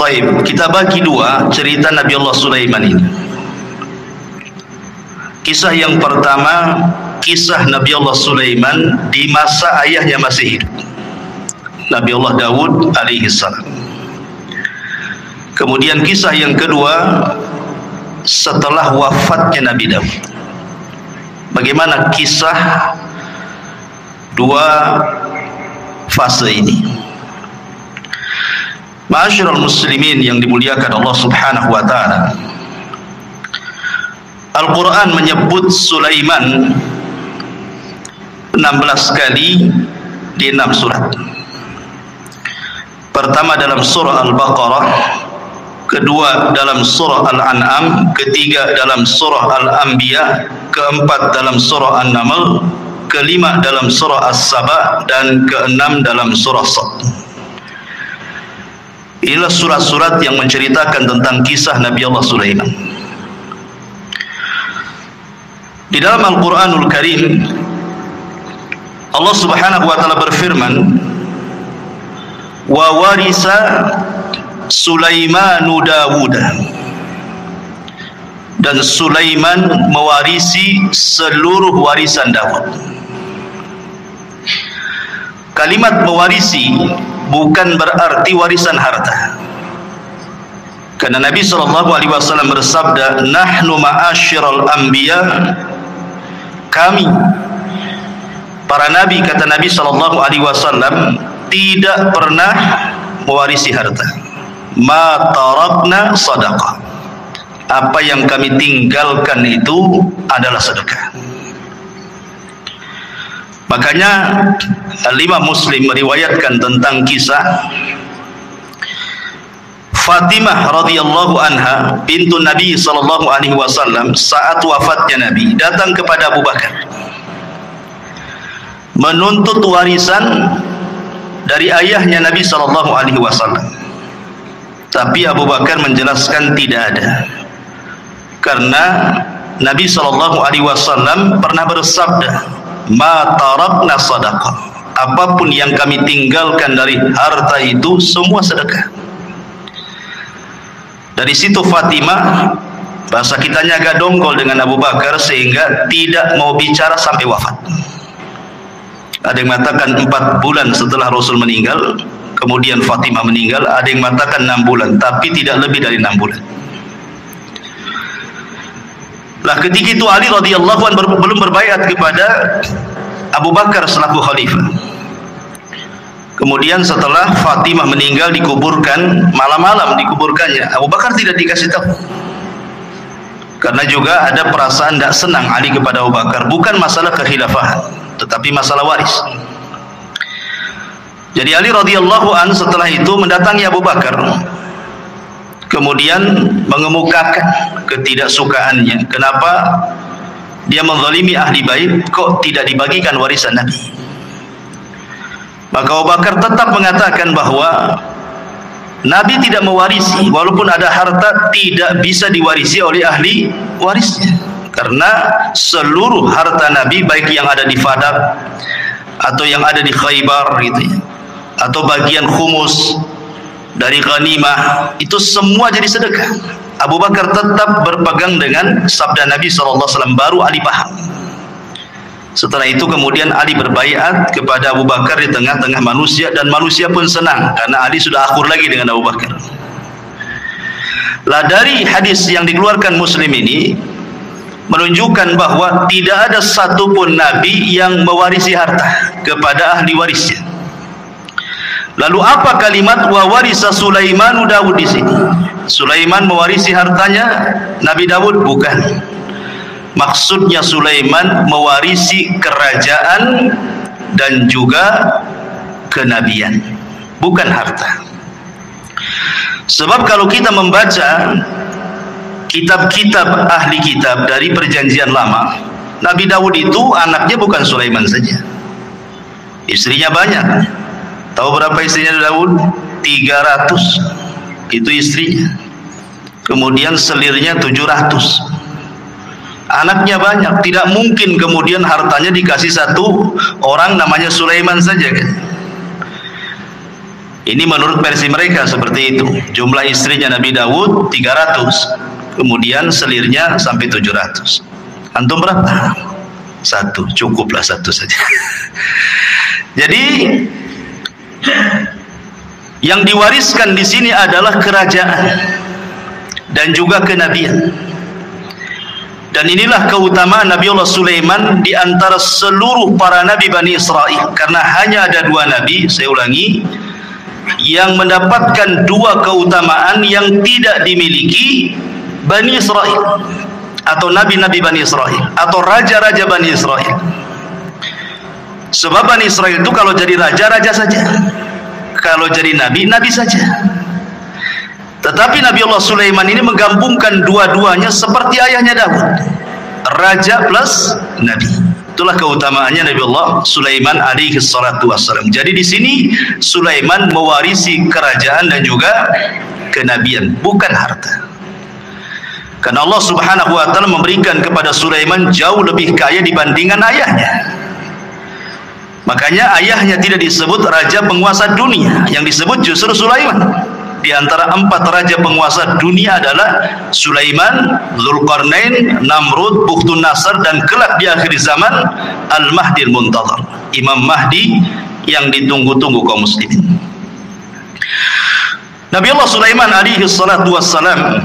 Taib, kita bagi dua cerita Nabi Allah Sulaiman ini. Kisah yang pertama, kisah Nabi Allah Sulaiman di masa ayahnya masih hidup, Nabi Allah Daud alaihi salam. Kemudian kisah yang kedua setelah wafatnya Nabi Daud. Bagaimana kisah dua fase ini? Ma'asyiral muslimin yang dimuliakan Allah Subhanahu wa taala. Al-Qur'an menyebut Sulaiman 16 kali di 6 surat. Pertama dalam surah Al-Baqarah, kedua dalam surah Al-An'am, ketiga dalam surah Al-Anbiya, keempat dalam surah An-Naml, kelima dalam surah As-Saba, dan keenam dalam surah Sad. Inilah surat-surat yang menceritakan tentang kisah Nabi Allah Sulaiman. Di dalam Al-Quranul Karim, Allah Subhanahu wa taala berfirman, wa warisa Sulaimanu Dawuda, dan Sulaiman mewarisi seluruh warisan Daud. Kalimat mewarisi bukan berarti warisan harta, karena Nabi SAW bersabda, nahnu ma'asyiral anbiya, kami para nabi, kata Nabi SAW, tidak pernah mewarisi harta. Ma tarakna sadaqah, apa yang kami tinggalkan itu adalah sedekah. Makanya Imam Muslim meriwayatkan tentang kisah Fatimah radhiyallahu anha bintu Nabi sallallahu alaihi wasallam saat wafatnya Nabi datang kepada Abu Bakar menuntut warisan dari ayahnya Nabi sallallahu alaihi wasallam. Tapi Abu Bakar menjelaskan tidak ada, karena Nabi sallallahu alaihi wasallam pernah bersabda, ma tarakna sadaqah, apapun yang kami tinggalkan dari harta itu semua sedekah. Dari situ Fatimah, bahasa kitanya agak dongkol dengan Abu Bakar sehingga tidak mau bicara sampai wafat. Ada yang mengatakan 4 bulan setelah Rasul meninggal, kemudian Fatimah meninggal. Ada yang mengatakan 6 bulan, tapi tidak lebih dari 6 bulan. Lah ketika itu Ali radhiyallahu anhu belum berbaiat kepada Abu Bakar selaku khalifah. Kemudian setelah Fatimah meninggal dikuburkan, malam-malam dikuburkannya, Abu Bakar tidak dikasih tahu. Karena juga ada perasaan tidak senang Ali kepada Abu Bakar, bukan masalah kekhilafahan, tetapi masalah waris. Jadi Ali radhiyallahu anhu setelah itu mendatangi Abu Bakar, kemudian mengemukakan ketidaksukaannya. Kenapa dia menzalimi ahli bait, kok tidak dibagikan warisan Nabi? Maka Abu Bakar tetap mengatakan bahwa Nabi tidak mewarisi, walaupun ada harta tidak bisa diwarisi oleh ahli warisnya, karena seluruh harta Nabi, baik yang ada di Fadak atau yang ada di Khaybar gitu ya, atau bagian khumus dari ghanimah, itu semua jadi sedekah. Abu Bakar tetap berpegang dengan sabda Nabi SAW, baru Ali paham. Setelah itu kemudian Ali berbaiat kepada Abu Bakar di tengah-tengah manusia, dan manusia pun senang karena Ali sudah akur lagi dengan Abu Bakar. Lah dari hadis yang dikeluarkan Muslim ini menunjukkan bahwa tidak ada satupun Nabi yang mewarisi harta kepada ahli warisnya. Lalu apa kalimat wa warisa Sulaiman Daud di sini? Sulaiman mewarisi hartanya Nabi Daud? Bukan. Maksudnya Sulaiman mewarisi kerajaan dan juga kenabian, bukan harta. Sebab kalau kita membaca kitab-kitab ahli kitab dari perjanjian lama, Nabi Daud itu anaknya bukan Sulaiman saja, istrinya banyak. Tahu berapa istrinya Daud? 300 itu istrinya. Kemudian selirnya 700. Anaknya banyak, tidak mungkin kemudian hartanya dikasih satu orang namanya Sulaiman saja kan. Ini menurut versi mereka seperti itu. Jumlah istrinya Nabi Daud 300, kemudian selirnya sampai 700. Antum berapa? 1, cukuplah 1 saja. Jadi yang diwariskan di sini adalah kerajaan dan juga kenabian. Dan inilah keutamaan Nabi Allah Sulaiman di antara seluruh para nabi Bani Israel, karena hanya ada 2 nabi, saya ulangi, yang mendapatkan 2 keutamaan yang tidak dimiliki Bani Israel atau nabi-nabi Bani Israel atau raja-raja Bani Israel. Sebab Bani Israel itu kalau jadi raja, raja saja, kalau jadi nabi, nabi saja. Tetapi Nabi Allah Sulaiman ini menggabungkan dua-duanya seperti ayahnya Daud, raja plus nabi. Itulah keutamaannya Nabi Allah Sulaiman alaihi salatu wassalam. Jadi di sini Sulaiman mewarisi kerajaan dan juga kenabian, bukan harta. Karena Allah Subhanahu wa taala memberikan kepada Sulaiman jauh lebih kaya dibandingkan ayahnya. Makanya ayahnya tidak disebut raja penguasa dunia, yang disebut justru Sulaiman. Di antara 4 raja penguasa dunia adalah Sulaiman, Dzulqarnain, Namrud, Bukhtun Nasr, dan kelak di akhir zaman Al-Mahdi Al-Muntadhar, Imam Mahdi yang ditunggu-tunggu kaum muslimin. Nabi Allah Sulaiman alaihi salatu wassalam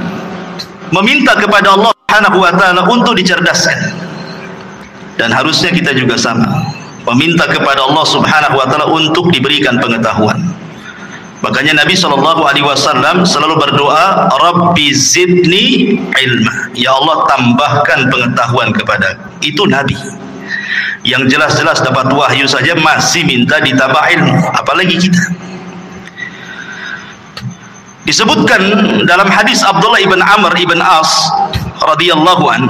meminta kepada Allah Subhanahu wa taala untuk dicerdaskan. Dan harusnya kita juga sama, meminta kepada Allah Subhanahu wa taala untuk diberikan pengetahuan. Makanya Nabi SAW selalu berdoa, Rabbi zidni ilma, ya Allah tambahkan pengetahuan kepada. Itu Nabi yang jelas-jelas dapat wahyu saja masih minta ditambah ilmu, apalagi kita. Disebutkan dalam hadis Abdullah ibn Amr ibn As radhiyallahu an,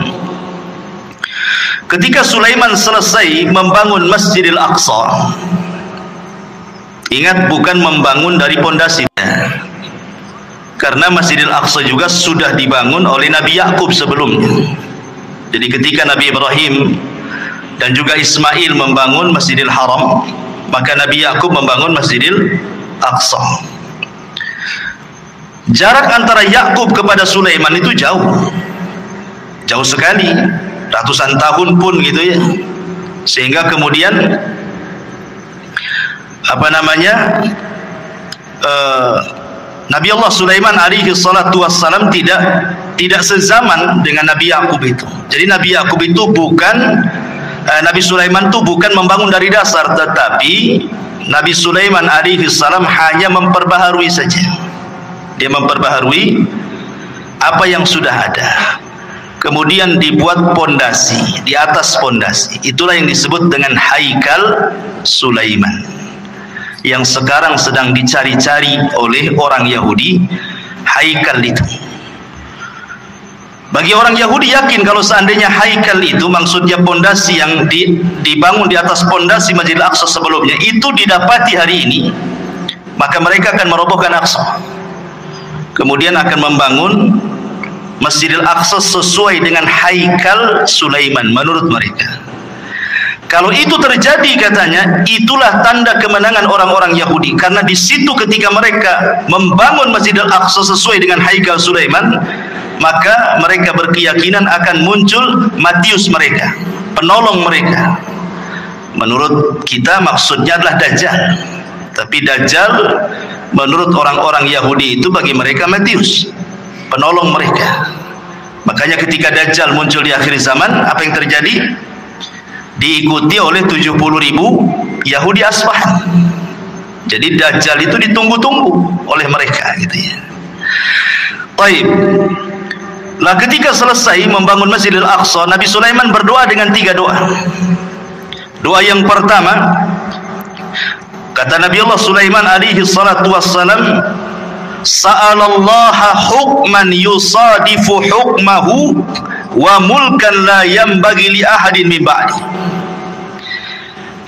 ketika Sulaiman selesai membangun Masjidil Aqsa, ingat, bukan membangun dari pondasinya, karena Masjidil Aqsa juga sudah dibangun oleh Nabi Yakub sebelumnya. Jadi ketika Nabi Ibrahim dan juga Ismail membangun Masjidil Haram, maka Nabi Yakub membangun Masjidil Aqsa. Jarak antara Yakub kepada Sulaiman itu jauh, jauh sekali, ratusan tahun pun gitu ya. Sehingga kemudian Nabi Allah Sulaiman alaihi salatu wassalam tidak sezaman dengan Nabi Yakub itu. Jadi Nabi Yakub itu bukan Nabi Sulaiman itu bukan membangun dari dasar, tetapi Nabi Sulaiman alaihi salam hanya memperbaharui saja. Dia memperbaharui apa yang sudah ada, kemudian dibuat pondasi, di atas pondasi. Itulah yang disebut dengan Haikal Sulaiman, yang sekarang sedang dicari-cari oleh orang Yahudi. Haikal itu, bagi orang Yahudi yakin kalau seandainya Haikal itu maksudnya pondasi yang dibangun di atas pondasi Masjidil Aqsa sebelumnya itu didapati hari ini, maka mereka akan merobohkan Aqsa, kemudian akan membangun Masjidil Aqsa sesuai dengan Haikal Sulaiman menurut mereka. Kalau itu terjadi, katanya, itulah tanda kemenangan orang-orang Yahudi, karena di situ ketika mereka membangun Masjidil Aqsa sesuai dengan Haikal Sulaiman, maka mereka berkeyakinan akan muncul Matius mereka, penolong mereka. Menurut kita maksudnya adalah Dajjal, tapi Dajjal menurut orang-orang Yahudi itu bagi mereka Matius, penolong mereka. Makanya ketika Dajjal muncul di akhir zaman, apa yang terjadi? Diikuti oleh 70.000 Yahudi Asfahan. Jadi Dajjal itu ditunggu-tunggu oleh mereka, gitu ya. Baik. Nah, ketika selesai membangun Masjidil Aqsa, Nabi Sulaiman berdoa dengan 3 doa. Doa yang pertama, kata Nabi Allah Sulaiman alaihi salatu wassalam, sa'alallaha hukman yusadifu hukmahu wa mulkan la yanbaghi li ahadin min ba'di.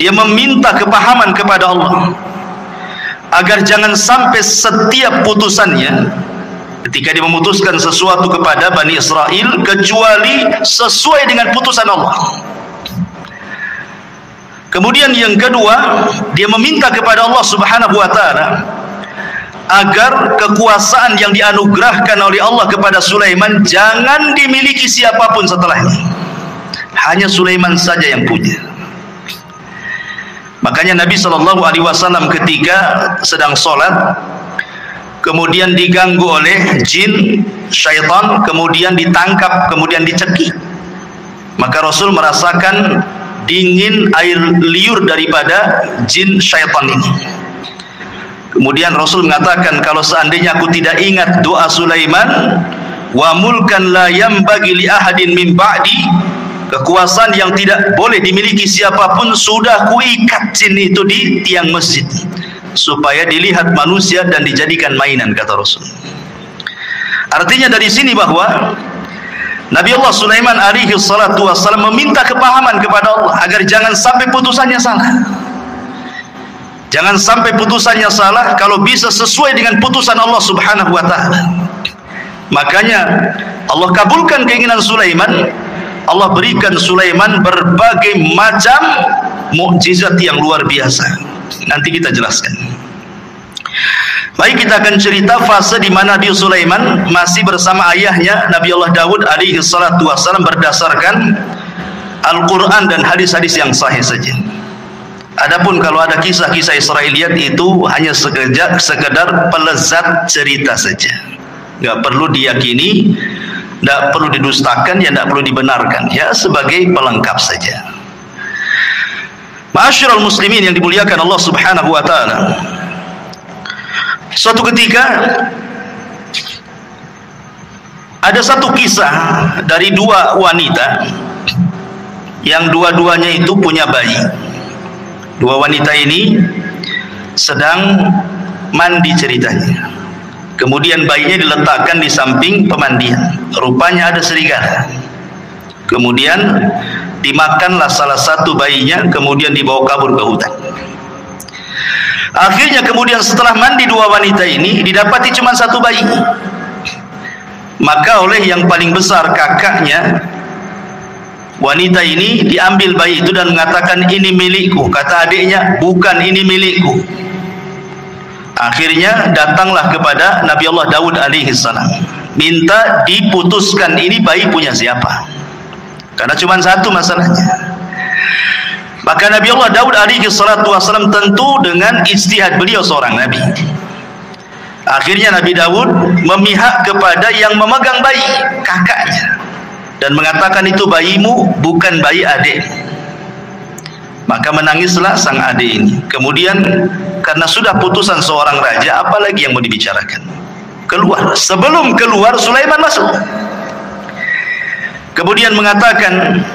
Dia meminta kepahaman kepada Allah agar jangan sampai setiap putusannya ketika dia memutuskan sesuatu kepada Bani Israel kecuali sesuai dengan putusan Allah. Kemudian yang kedua, dia meminta kepada Allah Subhanahu wa taala agar kekuasaan yang dianugerahkan oleh Allah kepada Sulaiman jangan dimiliki siapapun setelahnya. Hanya Sulaiman saja yang punya. Makanya Nabi SAW ketika sedang sholat, kemudian diganggu oleh jin, syaitan, kemudian ditangkap, kemudian dicekik, maka Rasul merasakan dingin air liur daripada jin syaitan ini. Kemudian Rasul mengatakan, kalau seandainya aku tidak ingat doa Sulaiman, wa mulkan la yambagi li ahadin min ba'di, kekuasaan yang tidak boleh dimiliki siapapun, sudah kuikat jin itu di tiang masjid supaya dilihat manusia dan dijadikan mainan, kata Rasul. Artinya dari sini bahwa Nabi Allah Sulaiman alaihi salatu wassalam meminta kepahaman kepada Allah agar jangan sampai putusannya salah. Jangan sampai putusannya salah, kalau bisa sesuai dengan putusan Allah Subhanahu wa taala. Makanya Allah kabulkan keinginan Sulaiman. Allah berikan Sulaiman berbagai macam mukjizat yang luar biasa. Nanti kita jelaskan. Baik, kita akan cerita fase di mana Nabi Sulaiman masih bersama ayahnya Nabi Allah Daud alaihi salatu wassalam berdasarkan Al-Quran dan hadis-hadis yang sahih saja. Adapun kalau ada kisah-kisah Israiliyat itu hanya sekedar pelezat cerita saja, nggak perlu diyakini, nggak perlu didustakan, ya nggak perlu dibenarkan, ya sebagai pelengkap saja. Ma'asyiral muslimin yang dimuliakan Allah Subhanahu wa taala. Suatu ketika ada satu kisah dari dua wanita yang dua-duanya itu punya bayi. Dua wanita ini sedang mandi ceritanya. Kemudian bayinya diletakkan di samping pemandian. Rupanya ada serigala. Kemudian dimakanlah salah satu bayinya, kemudian dibawa kabur ke hutan. Akhirnya kemudian setelah mandi dua wanita ini, didapati cuma satu bayi. Maka oleh yang paling besar, kakaknya wanita ini, diambil bayi itu dan mengatakan, ini milikku. Kata adiknya, bukan, ini milikku. Akhirnya datanglah kepada Nabi Allah Daud alaihi salam, minta diputuskan ini bayi punya siapa, karena cuma satu masalahnya. Maka Nabi Allah Daud alaihi salatu wassalam tentu dengan ijtihad beliau seorang nabi. Akhirnya Nabi Daud memihak kepada yang memegang bayi, kakaknya, dan mengatakan, itu bayimu, bukan bayi adik. Maka menangislah sang adik ini. Kemudian karena sudah putusan seorang raja, apalagi yang mau dibicarakan? Keluar. Sebelum keluar, Sulaiman masuk. Kemudian mengatakan,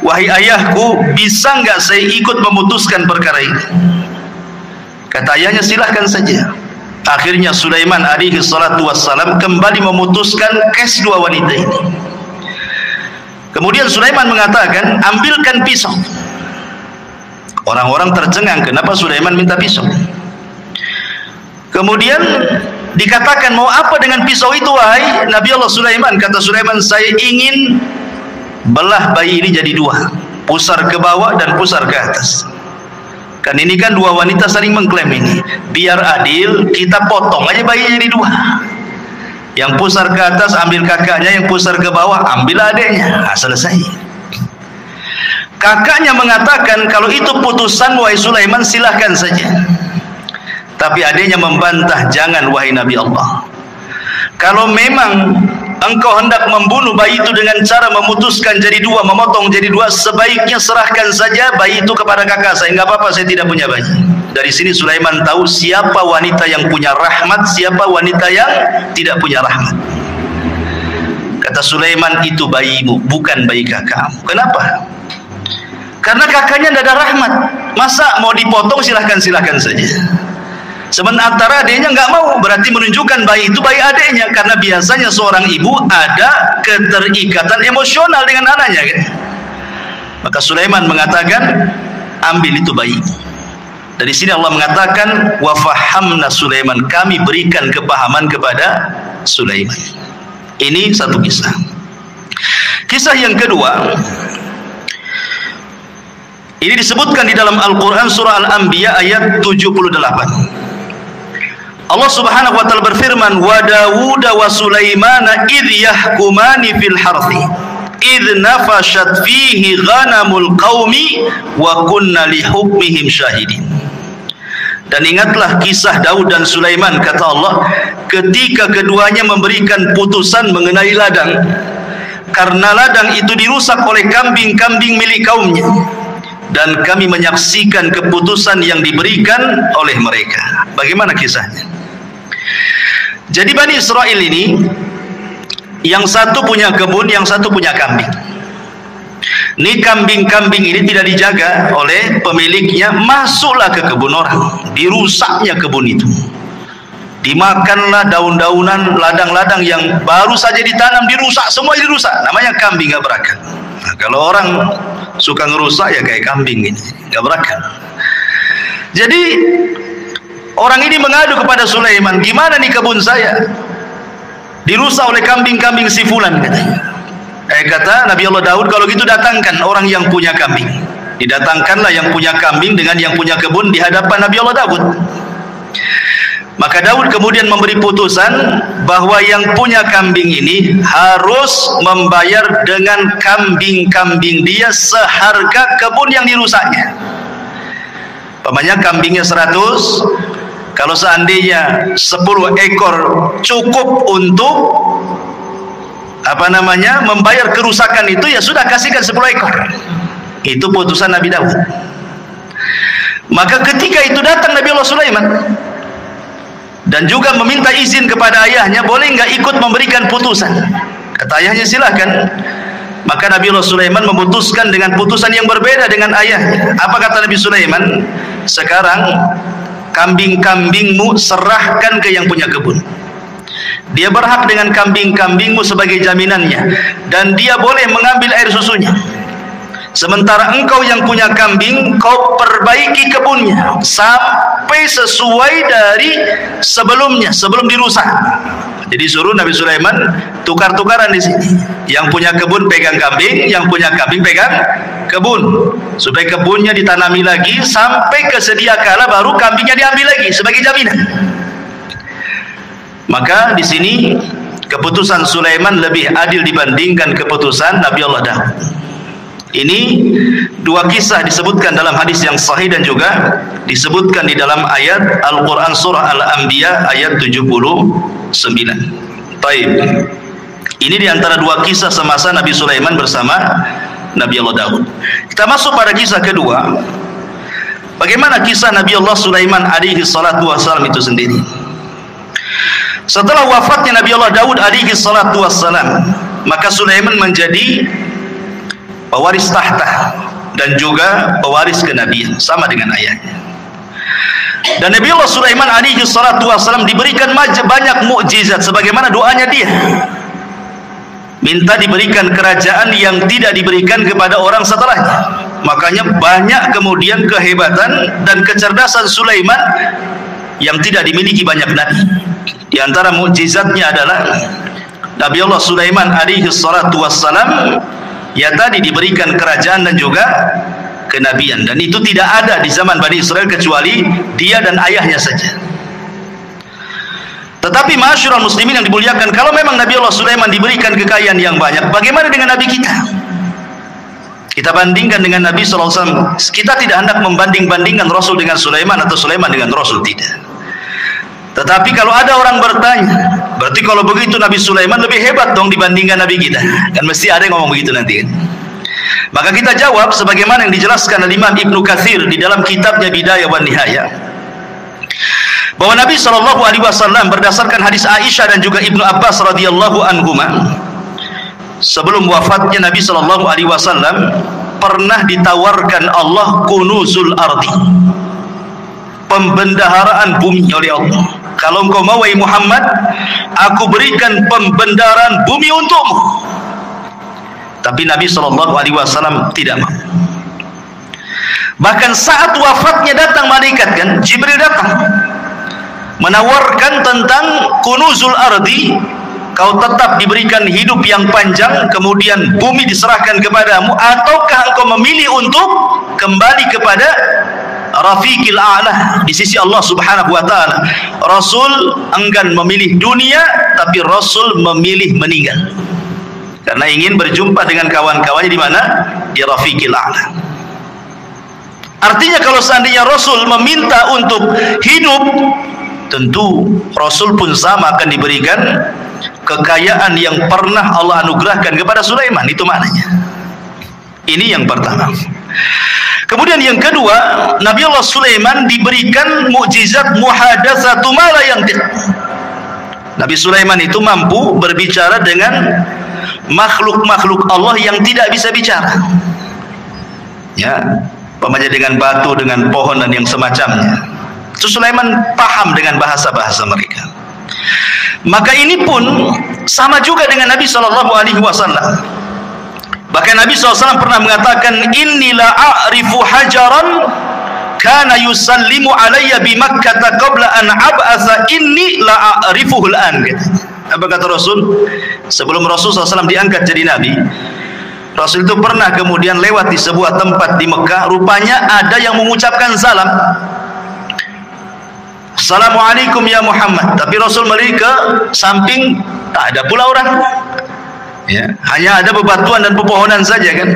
wahai ayahku, bisa enggak saya ikut memutuskan perkara ini? Kata ayahnya, silahkan saja. Akhirnya Sulaiman alaihi salatu wassalam kembali memutuskan kes dua wanita ini. Kemudian Sulaiman mengatakan, ambilkan pisau. Orang-orang tercengang, kenapa Sulaiman minta pisau? Kemudian dikatakan, mau apa dengan pisau itu wahai Nabi Allah Sulaiman? Kata Sulaiman, saya ingin belah bayi ini jadi dua, pusar ke bawah dan pusar ke atas. Kan ini kan dua wanita saling mengklaim ini. Biar adil, kita potong aja bayinya jadi dua. Yang pusar ke atas ambil kakaknya, yang pusar ke bawah ambil adiknya. Nah, selesai. Kakaknya mengatakan, kalau itu putusan wahai Sulaiman, silahkan saja. Tapi adiknya membantah, jangan wahai Nabi Allah. Kalau memang engkau hendak membunuh bayi itu dengan cara memutuskan jadi dua, memotong jadi dua, sebaiknya serahkan saja bayi itu kepada kakak saya. Enggak apa-apa, saya tidak punya bayi. Dari sini Sulaiman tahu siapa wanita yang punya rahmat, siapa wanita yang tidak punya rahmat. Kata Sulaiman, itu bayimu, bukan bayi kakakmu. Kenapa? Karena kakaknya tidak ada rahmat. Masa mau dipotong, silahkan saja. Sementara adiknya nggak mau, berarti menunjukkan bayi itu bayi adiknya. Karena biasanya seorang ibu ada keterikatan emosional dengan anaknya, kan? Maka Sulaiman mengatakan, ambil itu bayi. Dari sini Allah mengatakan, wa fahamna Sulaiman, kami berikan kepahaman kepada Sulaiman. Ini satu kisah. Kisah yang kedua, ini disebutkan di dalam Al-Quran surah Al-Anbiya ayat 78. Allah Subhanahu wa taala berfirman, wa Dawud wa Sulaimana idh yahkumani fil harthi idh nafashat fihi ghanamul qaumi wa kunna li hukmihim syahidin. Dan ingatlah kisah Daud dan Sulaiman, kata Allah, ketika keduanya memberikan putusan mengenai ladang, karena ladang itu dirusak oleh kambing-kambing milik kaumnya, dan kami menyaksikan keputusan yang diberikan oleh mereka. Bagaimana kisahnya? Jadi Bani Israel ini, yang satu punya kebun, yang satu punya kambing. Ini kambing-kambing ini tidak dijaga oleh pemiliknya, masuklah ke kebun orang, dirusaknya kebun itu, dimakanlah daun-daunan, ladang-ladang yang baru saja ditanam dirusak, semua dirusak. Namanya kambing gak berakal. Nah, kalau orang suka ngerusak ya kayak kambing ini, gak berakal. Jadi orang ini mengadu kepada Sulaiman, gimana nih kebun saya dirusak oleh kambing-kambing si fulan, katanya. Kata Nabi Allah Daud, kalau gitu datangkan orang yang punya kambing. Didatangkanlah yang punya kambing dengan yang punya kebun di hadapan Nabi Allah Daud. Maka Daud kemudian memberi putusan bahwa yang punya kambing ini harus membayar dengan kambing-kambing dia seharga kebun yang dirusaknya. Pamannya kambingnya 100, kalau seandainya 10 ekor cukup untuk membayar kerusakan itu, ya sudah, kasihkan 10 ekor. Itu putusan Nabi Daud. Maka ketika itu datang Nabi Allah Sulaiman dan juga meminta izin kepada ayahnya, boleh nggak ikut memberikan putusan? Kata ayahnya, silahkan. Maka Nabi Allah Sulaiman memutuskan dengan putusan yang berbeda dengan ayahnya. Apa kata Nabi Sulaiman? Sekarang kambing-kambingmu serahkan ke yang punya kebun. Dia berhak dengan kambing-kambingmu sebagai jaminannya, dan dia boleh mengambil air susunya. Sementara engkau yang punya kambing, kau perbaiki kebunnya sampai sesuai dari sebelumnya, sebelum dirusak. Jadi suruh Nabi Sulaiman tukar-tukaran di sini. Yang punya kebun pegang kambing, yang punya kambing pegang kebun, supaya kebunnya ditanami lagi sampai kesedia kala baru kambingnya diambil lagi sebagai jaminan. Maka di sini keputusan Sulaiman lebih adil dibandingkan keputusan Nabi Allah Daud. Ini dua kisah disebutkan dalam hadis yang sahih dan juga disebutkan di dalam ayat Al-Quran surah Al-Anbiya ayat 79. Taib. Ini diantara dua kisah semasa Nabi Sulaiman bersama Nabi Allah Daud. Kita masuk pada kisah kedua. Bagaimana kisah Nabi Allah Sulaiman alaihi salatu wassalam itu sendiri? Setelah wafatnya Nabi Allah Daud alaihi salatu wassalam, maka Sulaiman menjadi pewaris tahta dan juga pewaris kenabian sama dengan ayahnya. Dan Nabi Allah Sulaiman alaihi salatu wassalam diberikan banyak mukjizat sebagaimana doanya dia. Minta diberikan kerajaan yang tidak diberikan kepada orang setelahnya. Makanya banyak kemudian kehebatan dan kecerdasan Sulaiman yang tidak dimiliki banyak nabi. Di antara mukjizatnya adalah Nabi Allah Sulaiman alaihi salatu wassalam ya tadi diberikan kerajaan dan juga kenabian, dan itu tidak ada di zaman Bani Israel kecuali dia dan ayahnya saja. Tetapi ma'asyiral muslimin yang dimuliakan, kalau memang Nabi Allah Sulaiman diberikan kekayaan yang banyak, bagaimana dengan Nabi kita? Kita bandingkan dengan Nabi SAW. Kita tidak hendak membanding-bandingkan Rasul dengan Sulaiman atau Sulaiman dengan Rasul, tidak. Tetapi kalau ada orang bertanya, berarti kalau begitu Nabi Sulaiman lebih hebat dong dibandingkan Nabi kita. Kan mesti ada yang ngomong begitu nanti kan. Maka kita jawab sebagaimana yang dijelaskan oleh Imam Ibnu Katsir di dalam kitabnya Bidayah wan Nihayah, bahwa Nabi SAW berdasarkan hadis Aisyah dan juga Ibnu Abbas radhiyallahu anhuma, sebelum wafatnya Nabi SAW pernah ditawarkan Allah kunuzul ardi, pembendaharaan bumi oleh Allah. Kalau engkau mau wahai Muhammad, aku berikan pembendaharaan bumi untukmu. Tapi Nabi SAW tidak mau. Bahkan saat wafatnya datang malaikat, kan Jibril datang menawarkan tentang kunuzul ardi, kau tetap diberikan hidup yang panjang kemudian bumi diserahkan kepadamu, ataukah engkau memilih untuk kembali kepada rafiqil a'la di sisi Allah Subhanahu wa taala. Rasul enggan memilih dunia, tapi Rasul memilih meninggal karena ingin berjumpa dengan kawan-kawannya di mana? Di rafiqil a'la. Artinya kalau seandainya Rasul meminta untuk hidup, tentu Rasul pun sama akan diberikan kekayaan yang pernah Allah anugerahkan kepada Sulaiman. Itu maknanya. Ini yang pertama. Kemudian yang kedua, Nabi Allah Sulaiman diberikan mukjizat muhadatsatu ma la yantiq. Nabi Sulaiman itu mampu berbicara dengan makhluk-makhluk Allah yang tidak bisa bicara. Ya, umpamanya dengan batu, dengan pohon dan yang semacamnya. Itu Sulaiman paham dengan bahasa-bahasa mereka. Maka ini pun sama juga dengan Nabi SAW. Bahkan Nabi SAW pernah mengatakan, inni la a'rifu hajaran kana yusallimu alayya bi Makkah qabla an ab'atha inni la a'rifuhu al-an. Apa kata Rasul? Sebelum Rasul SAW diangkat jadi Nabi, Rasul itu pernah kemudian lewat di sebuah tempat di Mekah. Rupanya ada yang mengucapkan salam, Assalamualaikum ya Muhammad. Tapi Rasul melihat ke samping, tak ada pula orang. Ya, hanya ada bebatuan dan pepohonan saja kan.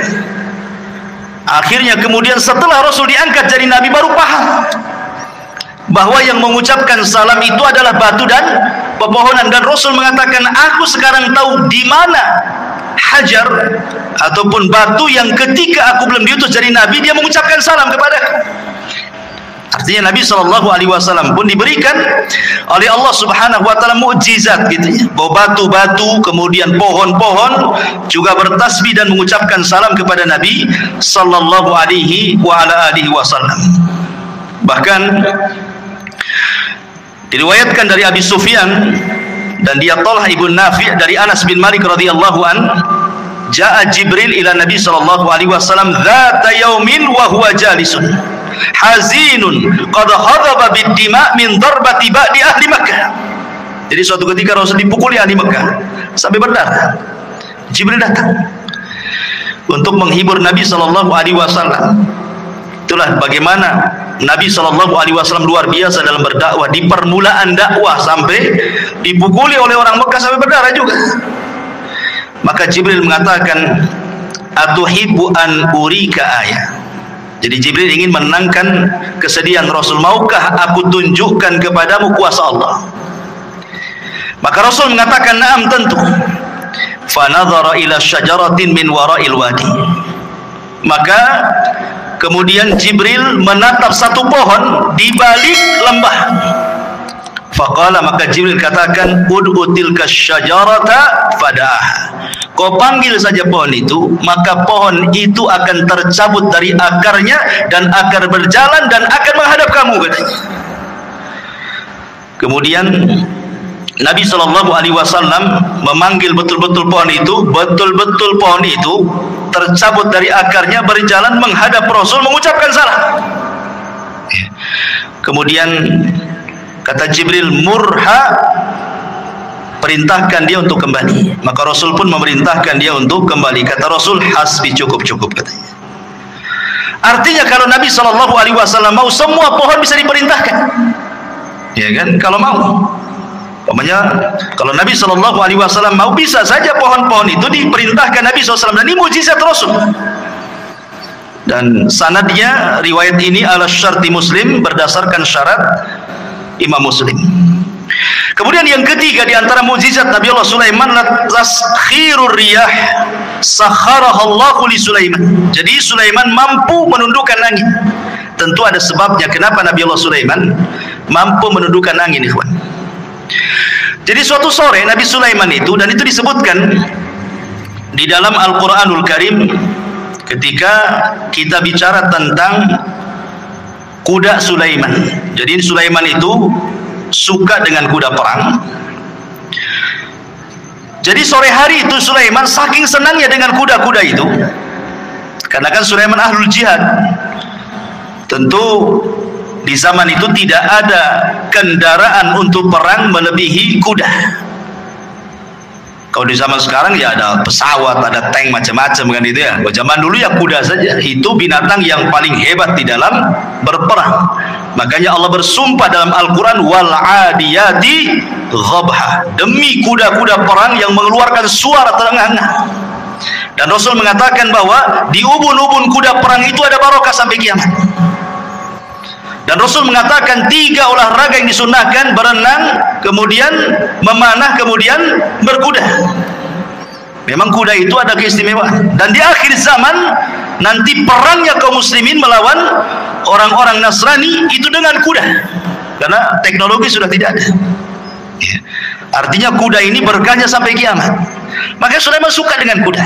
Akhirnya kemudian setelah Rasul diangkat jadi Nabi, baru paham bahwa yang mengucapkan salam itu adalah batu dan pepohonan. Dan Rasul mengatakan, aku sekarang tahu di mana hajar ataupun batu yang ketika aku belum diutus jadi Nabi, dia mengucapkan salam kepadaku. Artinya Nabi SAW pun diberikan oleh Allah Subhanahu wa taala mukjizat gitu ya. Bahwa batu-batu, kemudian pohon-pohon juga bertasbih dan mengucapkan salam kepada Nabi sallallahu alaihi wasallam. Bahkan diriwayatkan dari Abi Sufyan dan dia Talha ibn Nafi' dari Anas bin Malik radhiyallahu an, jaa Jibril ila Nabi sallallahu alaihi wasallam dzata yaumin wa huwa jalisun hazinun qad hadaba bid-dima min darbati ba'di ahli Makkah. Jadi suatu ketika Rasul dipukuli ahli Makkah sampai berdarah. Jibril datang untuk menghibur Nabi sallallahu alaihi wasallam. Itulah bagaimana Nabi sallallahu alaihi wasallam luar biasa dalam berdakwah. Di permulaan dakwah sampai dipukuli oleh orang Makkah sampai berdarah juga. Maka Jibril mengatakan, atuhibbu an urika ayat. Jadi Jibril ingin menenangkan kesedihan Rasul. Maukah aku tunjukkan kepadamu kuasa Allah? Maka Rasul mengatakan, na'am, tentu. Fanadhara ila syajaratin min wara'il wadi. Maka kemudian Jibril menatap satu pohon di balik lembah. Faqala, maka Jibril katakan, ud'u tilka syajarata fada'ah. Kau panggil saja pohon itu, maka pohon itu akan tercabut dari akarnya dan akar berjalan dan akan menghadap kamu, katanya. Kemudian Nabi SAW memanggil betul-betul pohon itu, betul-betul pohon itu tercabut dari akarnya, berjalan menghadap Rasul, mengucapkan salam. Kemudian kata Jibril, murha, perintahkan dia untuk kembali. Maka Rasul pun memerintahkan dia untuk kembali. Kata Rasul, hasbi, cukup, katanya. Artinya kalau Nabi SAW mau, semua pohon bisa diperintahkan, ya kan? Kalau mau, umpamanya kalau Nabi SAW mau, bisa saja pohon-pohon itu diperintahkan Nabi SAW. Dan ini mukjizat Rasul. Dan sanadnya, riwayat ini ala syarti Muslim, berdasarkan syarat Imam Muslim. Kemudian yang ketiga di antara mukjizat Nabi Allah Sulaiman, taskhirur riyah sakharahallahu li Sulaiman. Jadi Sulaiman mampu menundukkan angin. Tentu ada sebabnya kenapa Nabi Allah Sulaiman mampu menundukkan angin, ikhwan. Jadi suatu sore Nabi Sulaiman itu, dan itu disebutkan di dalam Al-Qur'anul Karim ketika kita bicara tentang kuda Sulaiman. Jadi Sulaiman itu suka dengan kuda perang. Jadi sore hari itu Sulaiman saking senangnya dengan kuda-kuda itu, karena kan Sulaiman ahlul jihad. Tentu di zaman itu tidak ada kendaraan untuk perang melebihi kuda. Kalau di zaman sekarang ya ada pesawat, ada tank, macam-macam kan itu ya. Kalau zaman dulu ya kuda saja. Itu binatang yang paling hebat di dalam berperang. Makanya Allah bersumpah dalam Al-Quran, wal adiyati ghabha, demi kuda-kuda perang yang mengeluarkan suara terengah-engah. Dan Rasul mengatakan bahwa di ubun-ubun kuda perang itu ada barokah sampai kiamat. Dan Rasul mengatakan 3 olahraga yang disunahkan: berenang, kemudian memanah, kemudian berkuda. Memang kuda itu ada keistimewaan. Dan di akhir zaman nanti perangnya kaum muslimin melawan orang-orang Nasrani itu dengan kuda, karena teknologi sudah tidak ada. Artinya kuda ini berkahnya sampai kiamat. Makanya Sulaiman suka dengan kuda.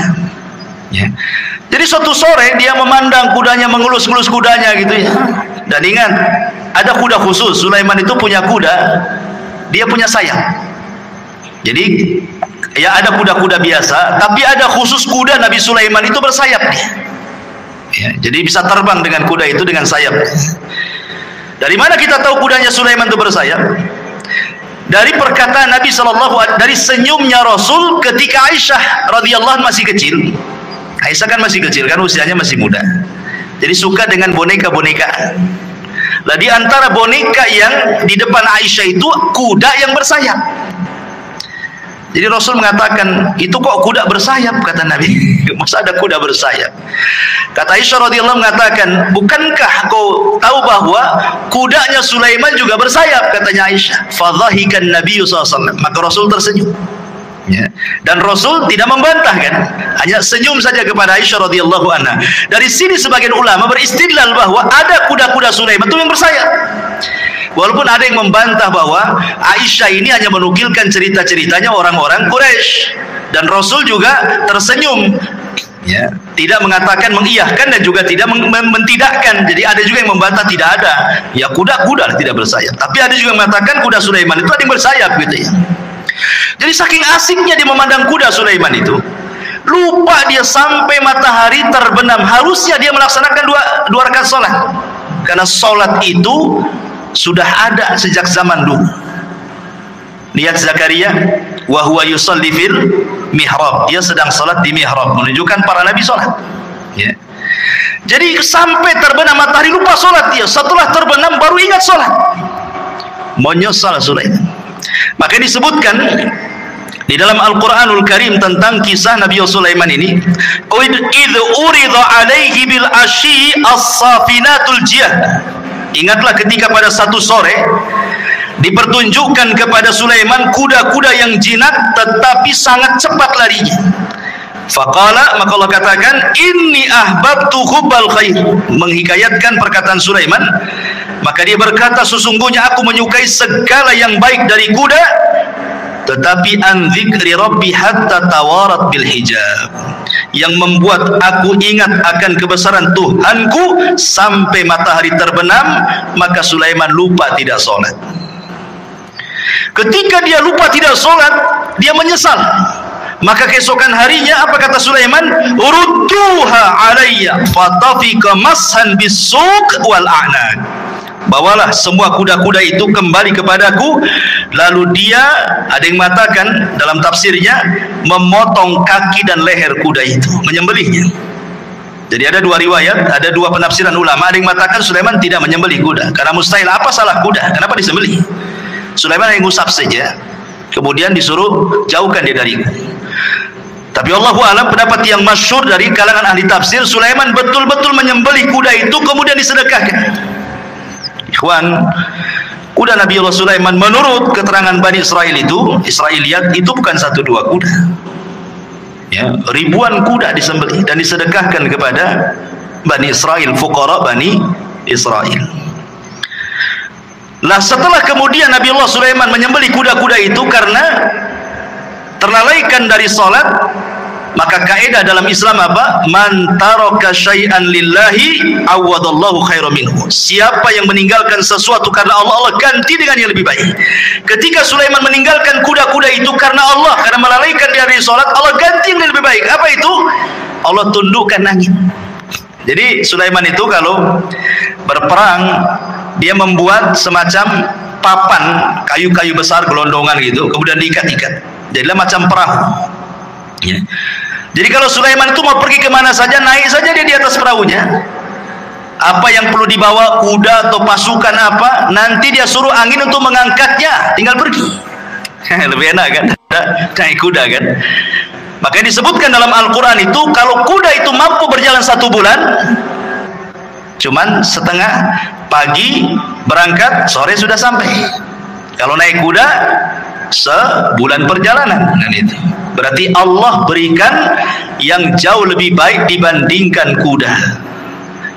Jadi suatu sore dia memandang kudanya, mengelus-ngelus kudanya gitu ya. Dan ingat, ada kuda khusus. Sulaiman itu punya kuda, dia punya sayap. Jadi ya ada kuda-kuda biasa, tapi ada khusus kuda Nabi Sulaiman itu bersayap dia. Ya, jadi bisa terbang dengan kuda itu dengan sayap. Dari mana kita tahu kudanya Sulaiman itu bersayap? Dari perkataan Nabi SAW, dari senyumnya Rasul ketika Aisyah radhiyallahu anha masih kecil. Aisyah kan masih kecil, kan usianya masih muda. Jadi suka dengan boneka-boneka. Lah di antara boneka yang di depan Aisyah itu kuda yang bersayap. Jadi Rasul mengatakan, itu kok kuda bersayap, kata Nabi. Masa ada kuda bersayap? Kata Aisyah radhiyallahu mengatakan, bukankah kau tahu bahwa kudanya Sulaiman juga bersayap? Katanya Aisyah. Fadhahikan Nabi SAW. Maka Rasul tersenyum. Ya. Dan Rasul tidak membantah kan, hanya senyum saja kepada Aisyah radhiyallahu anha. Dari sini sebagian ulama beristidlal bahwa ada kuda-kuda Sulaiman itu yang bersayap. Walaupun ada yang membantah bahwa Aisyah ini hanya menukilkan cerita-ceritanya orang-orang Quraisy, dan Rasul juga tersenyum, ya, tidak mengatakan mengiyahkan dan juga tidak mentidakkan. Jadi ada juga yang membantah tidak ada, ya kuda-kuda tidak bersayap. Tapi ada juga yang mengatakan kuda Sulaiman itu ada yang bersayap gitu ya. Jadi saking asiknya dia memandang kuda Sulaiman itu, lupa dia sampai matahari terbenam. Harusnya dia melaksanakan dua rakaat sholat, karena sholat itu sudah ada sejak zaman dulu. Lihat Zakaria, wa huwa yusalli fil mihrab, dia sedang sholat di mihrab, menunjukkan para nabi sholat. Ya. Jadi sampai terbenam matahari lupa sholat dia. Setelah terbenam baru ingat sholat. Menyesal Sulaiman. Maka disebutkan di dalam Al-Quranul Karim tentang kisah Nabi Sulaiman ini, idh urida alaihi bil ashi as-safinatul jiyad. Ingatlah ketika pada satu sore dipertunjukkan kepada Sulaiman kuda-kuda yang jinak tetapi sangat cepat larinya. Faqala, maka Allah katakan, inni ahbabtu hubbal khair, menghikayatkan perkataan Sulaiman. Maka dia berkata, sesungguhnya aku menyukai segala yang baik dari kuda, tetapi an dzikri rabbi hatta tawarat bil hijab, yang membuat aku ingat akan kebesaran Tuhanku sampai matahari terbenam. Maka Sulaiman lupa tidak sholat. Ketika dia lupa tidak sholat, dia menyesal. Maka keesokan harinya apa kata Sulaiman? Urudduha alayya fatafika mashan bisuq wal a'naq. Bawalah semua kuda-kuda itu kembali kepadaku. Lalu dia, ada yang mengatakan dalam tafsirnya, memotong kaki dan leher kuda itu, menyembelihnya. Jadi ada dua riwayat, ada dua penafsiran ulama. Ada yang mengatakan Sulaiman tidak menyembelih kuda, karena mustahil, apa salah kuda, kenapa disembelih? Sulaiman yang ngusap saja, kemudian disuruh jauhkan dia dariku. Tapi Allahu a'lam, pendapat yang masyhur dari kalangan ahli tafsir, Sulaiman betul-betul menyembelih kuda itu kemudian disedekahkan. Ikhwan, kuda Nabi Allah Sulaiman menurut keterangan Bani Israel itu, Israiliyat itu bukan satu dua kuda. Ya, ribuan kuda disembelih dan disedekahkan kepada Bani Israel, fuqara Bani Israel. Nah, setelah kemudian Nabi Allah Sulaiman menyembelih kuda-kuda itu karena terlalaikan dari sholat, maka kaidah dalam Islam apa? Man taraka syai'an lillahi awadallahu khairan minhu. Siapa yang meninggalkan sesuatu karena Allah, Allah ganti dengan yang lebih baik. Ketika Sulaiman meninggalkan kuda-kuda itu karena Allah, karena melalaikan dia dari sholat, Allah ganti yang lebih baik. Apa itu? Allah tundukkan angin. Jadi Sulaiman itu kalau berperang, dia membuat semacam papan kayu-kayu besar gelondongan gitu, kemudian diikat-ikat. Jadilah macam perahu. Ya. Jadi kalau Sulaiman itu mau pergi kemana saja, naik saja dia di atas perahunya. Apa yang perlu dibawa, kuda atau pasukan apa, nanti dia suruh angin untuk mengangkatnya, tinggal pergi. Lebih enak kan, naik kuda kan. Makanya disebutkan dalam Al-Quran itu, kalau kuda itu mampu berjalan 1 bulan, cuman setengah, pagi berangkat, sore sudah sampai. Kalau naik kuda, sebulan perjalanan. Dan itu berarti Allah berikan yang jauh lebih baik dibandingkan kuda.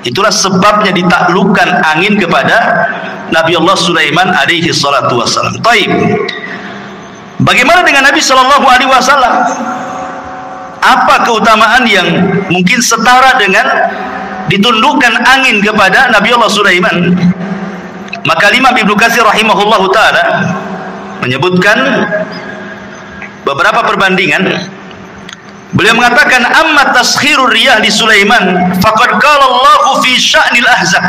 Itulah sebabnya ditaklukkan angin kepada Nabi Allah Sulaiman alaihi salatu wassalam. Taib. Bagaimana dengan Nabi sallallahu alaihi wasallam? Apa keutamaan yang mungkin setara dengan ditundukkan angin kepada Nabi Allah Sulaiman? Maka Imam Ibnu Katsir rahimahullahu taala menyebutkan beberapa perbandingan. Beliau mengatakan, amma taskhirur riyah li Sulaiman faqad qala Allahu fi sya'nil ahzab.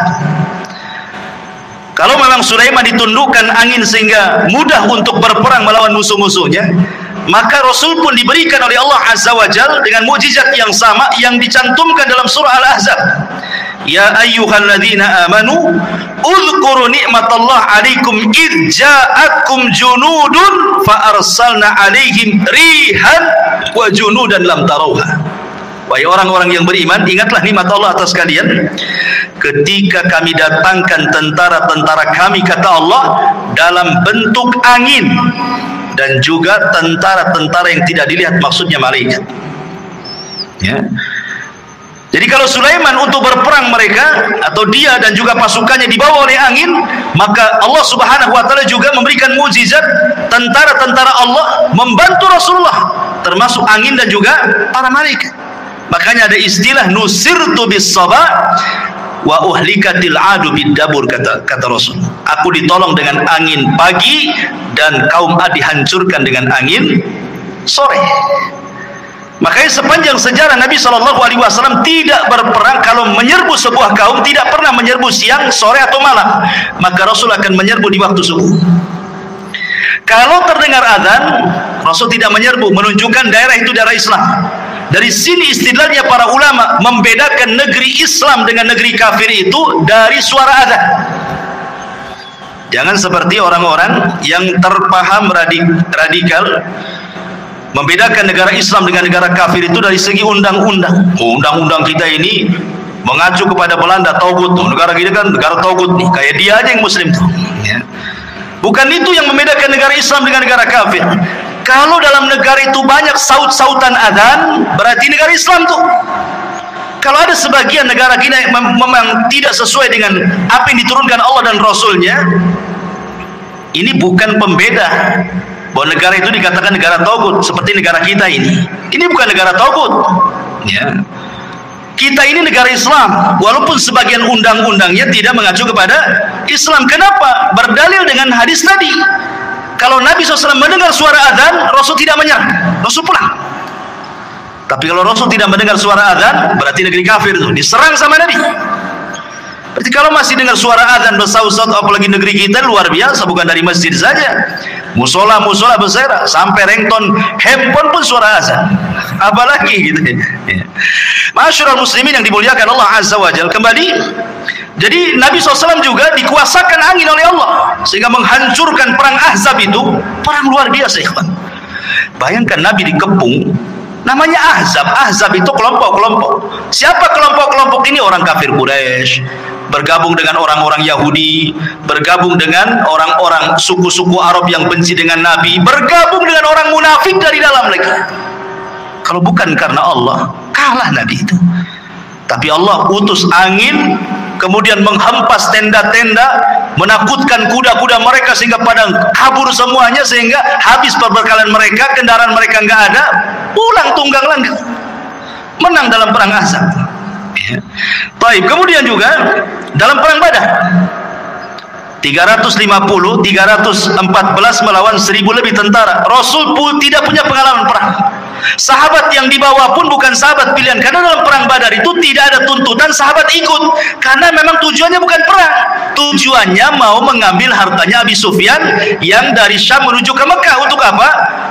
Kalau memang Sulaiman ditundukkan angin sehingga mudah untuk berperang melawan musuh-musuhnya, maka Rasul pun diberikan oleh Allah Azza wa Jalla dengan mukjizat yang sama yang dicantumkan dalam surah Al-Ahzab. Ya ayyuhalladzina amanu uzkuru ni'matallah alaikum id ja'akum junudun fa arsalna alaihim rihan wa junudan lam tarawha. Wahai orang-orang yang beriman, ingatlah nikmat Allah atas kalian ketika kami datangkan tentara-tentara kami, kata Allah, dalam bentuk angin, dan juga tentara-tentara yang tidak dilihat, maksudnya malaikat. Ya. Jadi kalau Sulaiman untuk berperang mereka atau dia dan juga pasukannya dibawa oleh angin, maka Allah Subhanahu wa taala juga memberikan mukjizat, tentara-tentara Allah membantu Rasulullah, termasuk angin dan juga para malaikat. Makanya ada istilah nusirtu bis sabah wa uhlikatil adu bid-dabur, kata Rasul. Aku ditolong dengan angin pagi dan kaum Ad dihancurkan dengan angin sore. Makanya sepanjang sejarah Nabi SAW tidak berperang. Kalau menyerbu sebuah kaum, tidak pernah menyerbu siang, sore atau malam. Maka Rasul akan menyerbu di waktu subuh. Kalau terdengar azan, Rasul tidak menyerbu, menunjukkan daerah itu daerah Islam. Dari sini istidlalnya para ulama membedakan negeri Islam dengan negeri kafir itu dari suara azan. Jangan seperti orang-orang yang terpaham radikal membedakan negara Islam dengan negara kafir itu dari segi undang-undang. Undang-undang kita ini mengacu kepada Belanda, Taugut. Negara kita kan negara Taugut nih, kayak dia aja yang Muslim tuh. Ya. Bukan itu yang membedakan negara Islam dengan negara kafir. Kalau dalam negara itu banyak saut-sautan adzan, berarti negara Islam tuh. Kalau ada sebagian negara kita memang tidak sesuai dengan apa yang diturunkan Allah dan Rasulnya, ini bukan pembeda bahwa negara itu dikatakan negara taugut seperti negara kita ini. Ini bukan negara taugut. Ya. Kita ini negara Islam, walaupun sebagian undang-undangnya tidak mengacu kepada Islam. Kenapa? Berdalil dengan hadis tadi. Kalau Nabi SAW mendengar suara adzan, Rasul tidak menyerang, Rasul pulang. Tapi kalau Rasul tidak mendengar suara adzan, berarti negeri kafir itu diserang sama Nabi. Berarti kalau masih dengar suara adzan bersaut-saut, apalagi negeri kita luar biasa, bukan dari masjid saja, musola besar, sampai ringtone handphone pun suara azan, apalagi gitu ya. Masyarul muslimin yang dimuliakan Allah Azza wa Jalla. Kembali, jadi Nabi SAW juga dikuasakan angin oleh Allah sehingga menghancurkan perang Ahzab itu, perang luar biasa, ikhwan. Bayangkan Nabi dikepung, namanya Ahzab. Ahzab itu kelompok-kelompok. Siapa kelompok-kelompok ini? Orang kafir Quraisy bergabung dengan orang-orang Yahudi, bergabung dengan orang-orang suku-suku Arab yang benci dengan Nabi, bergabung dengan orang munafik dari dalam lagi. Kalau bukan karena Allah, kalah Nabi itu. Tapi Allah utus angin, kemudian menghempas tenda-tenda, menakutkan kuda-kuda mereka sehingga pada kabur semuanya, sehingga habis perbekalan mereka, kendaraan mereka nggak ada, pulang tunggang langgang, menang dalam perang Ahzab. Ya. Baik, kemudian juga dalam perang Badar 314 melawan 1000 lebih tentara. Rasul pun tidak punya pengalaman perang. Sahabat yang dibawa pun bukan sahabat pilihan, karena dalam perang Badar itu tidak ada tuntutan sahabat ikut, karena memang tujuannya bukan perang, tujuannya mau mengambil hartanya Abi Sufyan yang dari Syam menuju ke Mekah. Untuk apa?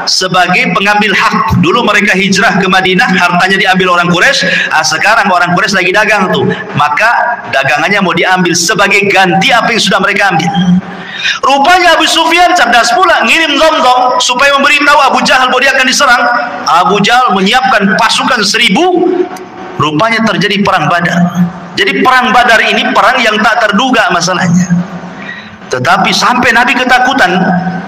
Sebagai pengambil hak. Dulu mereka hijrah ke Madinah, hartanya diambil orang Quraisy. Sekarang orang Quraisy lagi dagang tuh, maka dagangannya mau diambil sebagai ganti apa yang sudah mereka ambil. Rupanya Abu Sufyan cerdas pula, ngirim Zomzom supaya memberitahu Abu Jahal bahwa dia akan diserang. Abu Jahal menyiapkan pasukan 1000. Rupanya terjadi perang Badar. Jadi perang Badar ini perang yang tak terduga masalahnya. Tetapi sampai Nabi ketakutan,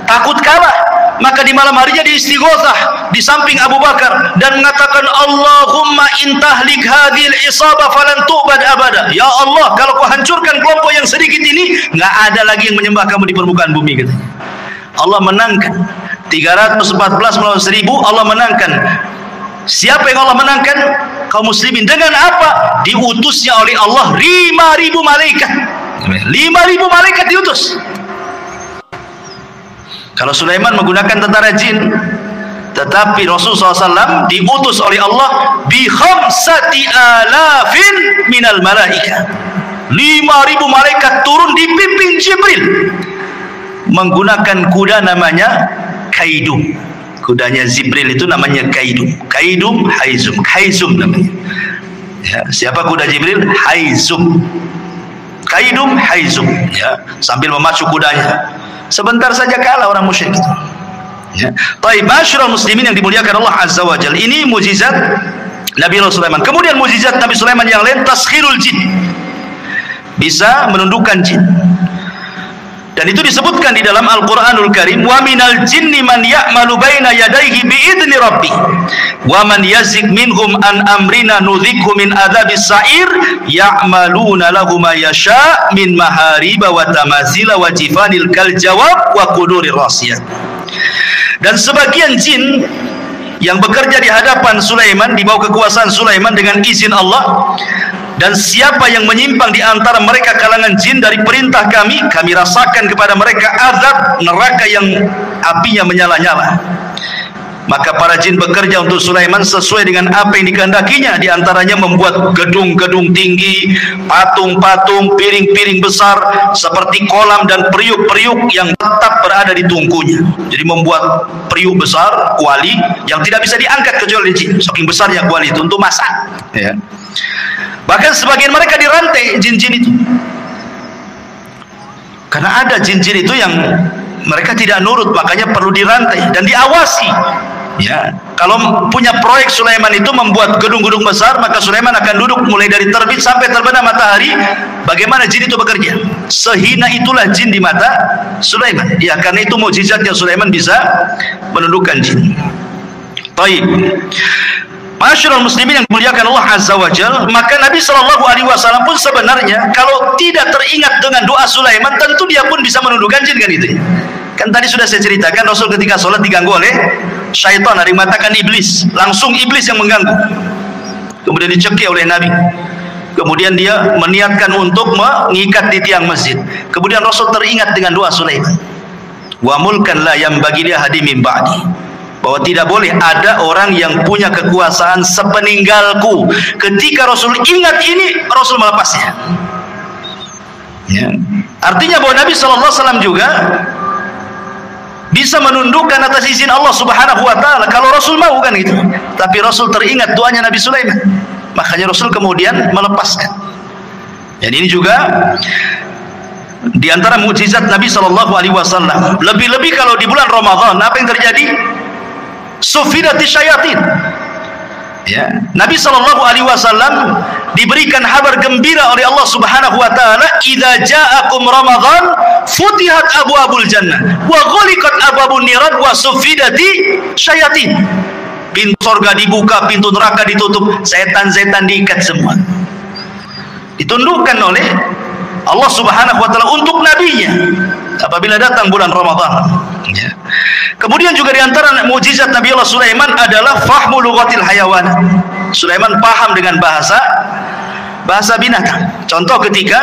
takut kalah. Maka di malam harinya dia istighosah di samping Abu Bakar dan mengatakan, Allahumma intahlik hadhil isabah falan tu'bad abada. Ya Allah, kalau kau hancurkan kelompok yang sedikit ini, nggak ada lagi yang menyembah kamu di permukaan bumi, katanya. Allah menangkan 314 melawan 1000. Allah menangkan. Siapa yang Allah menangkan? Kaum muslimin. Dengan apa? Diutusnya oleh Allah 5.000 malaikat. 5.000 malaikat diutus. Kalau Sulaiman menggunakan tentara jin, tetapi Rasulullah SAW diutus oleh Allah bi 5.000 minal malaika. 5.000 malaikat turun dipimpin Jibril menggunakan kuda namanya Kaidum. Kudanya Jibril itu namanya Kaidum. Kaidum Haizum. Haizum namanya. Ya, siapa kuda Jibril? Haizum. Kaidum Haizum. Ya, sambil memacu kudanya. Sebentar saja kalah orang musyrik itu. Ya. Taib, masyarul muslimin yang dimuliakan Allah Azza wa Jalla. Ini mukjizat Nabi Sulaiman. Kemudian mukjizat Nabi Sulaiman yang lain, taskhirul jin. Bisa menundukkan jin. Dan itu disebutkan di dalam Al-Qur'anul Karim, wa minal jinni man ya'malu baina yadayhi bi'idni rabbih wa man yazik minhum an amrina nudhikhu min adzabis sa'ir ya'maluna lahu ma yasha' min mahariba wa tamasila wa jifanil kal jawab wa qudurir rasiyat. Dan sebagian jin yang bekerja di hadapan Sulaiman, di bawah kekuasaan Sulaiman dengan izin Allah, dan siapa yang menyimpang di antara mereka kalangan jin dari perintah kami, kami rasakan kepada mereka azab neraka yang apinya menyala-nyala. Maka para jin bekerja untuk Sulaiman sesuai dengan apa yang dikehendakinya. Di antaranya membuat gedung-gedung tinggi, patung-patung, piring-piring besar seperti kolam dan periuk-periuk yang tetap berada di tungkunya. Jadi membuat periuk besar, kuali yang tidak bisa diangkat kecuali jin. Saking besarnya kuali itu untuk masak. Ya. Bahkan sebagian mereka dirantai jin-jin itu. Karena ada jin-jin itu yang mereka tidak nurut, makanya perlu dirantai dan diawasi. Ya, kalau punya proyek Sulaiman itu membuat gedung-gedung besar, maka Sulaiman akan duduk mulai dari terbit sampai terbenam matahari. Bagaimana jin itu bekerja? Sehina itulah jin di mata Sulaiman. Ya, karena itu mukjizatnya Sulaiman bisa menundukkan jin. Baik. Masyarul muslimin yang dimuliakan Allah Azza wa Jalla, maka Nabi SAW pun sebenarnya kalau tidak teringat dengan doa Sulaiman, tentu dia pun bisa menundukkan jin, kan itu. Kan tadi sudah saya ceritakan, Rasul ketika sholat diganggu oleh syaitan, ada yang mengatakan iblis, langsung iblis yang mengganggu. Kemudian dicekik oleh Nabi. Kemudian dia meniatkan untuk mengikat di tiang masjid. Kemudian Rasul teringat dengan doa Sulaiman. Wa mulkan la yambagi li ahadin min ba'di. Bahwa tidak boleh ada orang yang punya kekuasaan sepeninggalku. Ketika Rasul ingat ini, Rasul melepasnya. Ya. Artinya bahwa Nabi SAW juga bisa menundukkan atas izin Allah Subhanahu wa Ta'ala kalau Rasul mau, kan gitu. Tapi Rasul teringat doanya Nabi Sulaiman, makanya Rasul kemudian melepaskan. Dan ini juga di antara mukjizat Nabi SAW. Lebih-lebih kalau di bulan Ramadan, apa yang terjadi? Sufidati syayatin. Ya, Nabi SAW diberikan kabar gembira oleh Allah Subhanahu wa Ta'ala, idza ja'akum Ramadan futihat abwabul jannah wa ghuliqat abwabun niran wa sufidati syayatin. Pintu surga dibuka, pintu neraka ditutup, setan-setan diikat semua. Ditundukkan oleh Allah Subhanahu wa Ta'ala untuk nabinya apabila datang bulan Ramadan. Ya. Kemudian juga di antara mukjizat Nabi Allah Sulaiman adalah fahmu lughatil hayawan. Sulaiman paham dengan bahasa binatang. Contoh ketika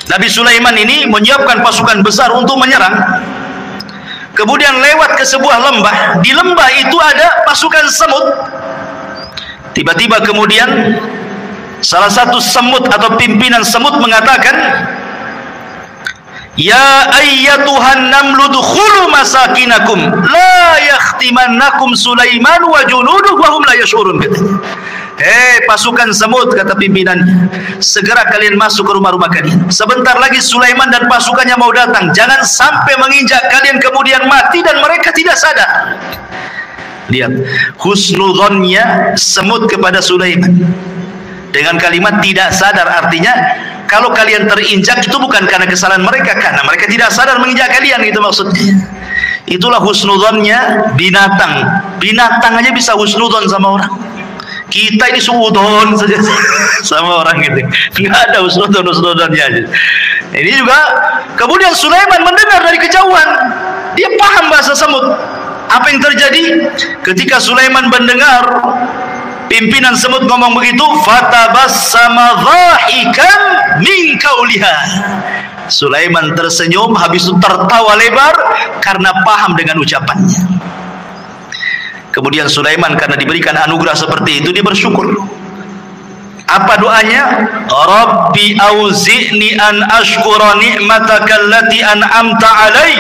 Nabi Sulaiman ini menyiapkan pasukan besar untuk menyerang. kemudian lewat ke sebuah lembah. Di lembah itu ada pasukan semut. Tiba-tiba kemudian salah satu semut atau pimpinan semut mengatakan, "Ya ayyatuhan namlu dukhulu masakinakum la yakhtimannakum Sulaiman wa junuduhu wa hum la yash'urun." Hei pasukan semut, kata pimpinannya, segera kalian masuk ke rumah-rumah kalian. Sebentar lagi Sulaiman dan pasukannya mau datang. Jangan sampai menginjak kalian kemudian mati dan mereka tidak sadar. Lihat husnudhonnya semut kepada Sulaiman dengan kalimat tidak sadar. Artinya kalau kalian terinjak itu bukan karena kesalahan mereka, karena mereka tidak sadar menginjak kalian, itu maksudnya. Itulah husnudhonnya binatang. Binatang aja bisa husnudhon sama orang. Kita ini suudon saja sama orang gitu, nggak ada husnudonnya. Ini juga kemudian Sulaiman mendengar dari kejauhan, dia paham bahasa semut. Apa yang terjadi ketika Sulaiman mendengar pimpinan semut ngomong begitu? Fatabassama dhahikan min qauliha. Sulaiman tersenyum, habis itu tertawa lebar karena paham dengan ucapannya. Kemudian Sulaiman karena diberikan anugerah seperti itu, dia bersyukur. Apa doanya? Rabbi auzi'ni an ashkura ni'mataka allati an'amta alai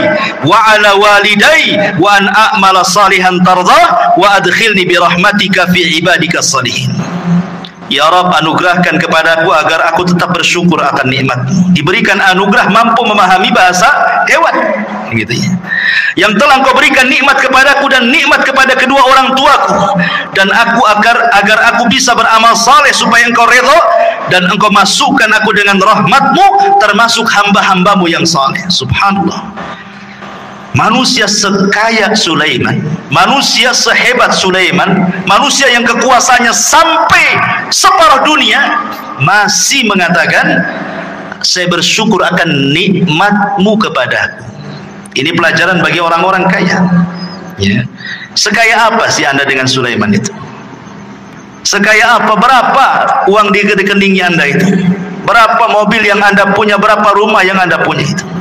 wa ala walidai wa an a'mala salihan tardah wa adkhilni bi rahmatika fi ibadika salihin. Ya Rabb, anugerahkan kepadaku agar aku tetap bersyukur akan nikmat-Mu. Diberikan anugerah mampu memahami bahasa hewan, gitu ya. Yang telah Engkau berikan nikmat kepadaku dan nikmat kepada kedua orang tuaku, dan aku agar aku bisa beramal saleh supaya Engkau redha dan Engkau masukkan aku dengan rahmat-Mu termasuk hamba-hamba-Mu yang saleh. Subhanallah. Manusia sekaya Sulaiman, manusia sehebat Sulaiman, manusia yang kekuasaannya sampai separuh dunia, masih mengatakan, saya bersyukur akan nikmat-Mu kepadaku. Ini pelajaran bagi orang-orang kaya, ya. Sekaya apa sih Anda dengan Sulaiman itu? Sekaya apa? Berapa uang di rekeningnya Anda itu? Berapa mobil yang Anda punya? Berapa rumah yang Anda punya itu?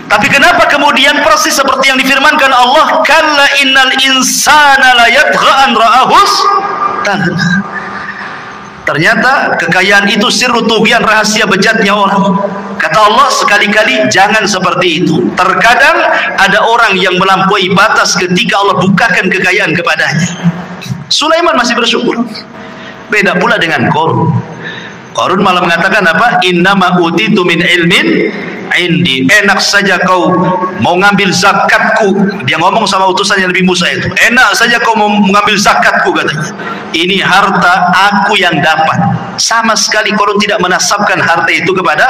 Tapi kenapa kemudian persis seperti yang difirmankan Allah, kalla innal insana la yatgha an ra'ahus taghna. Ternyata kekayaan itu sirru tughyan, rahasia bejatnya orang. Kata Allah, sekali-kali jangan seperti itu. Terkadang ada orang yang melampaui batas ketika Allah bukakan kekayaan kepadanya. Sulaiman masih bersyukur. Beda pula dengan Qarun. Qarun malah mengatakan apa? Innama utitu min ilmin indi. Enak saja kau mau ngambil zakatku. Dia ngomong sama utusannya Nabi Musa itu. Enak saja kau mau mengambil zakatku, katanya. Ini harta aku yang dapat. Sama sekali Qarun tidak menasabkan harta itu kepada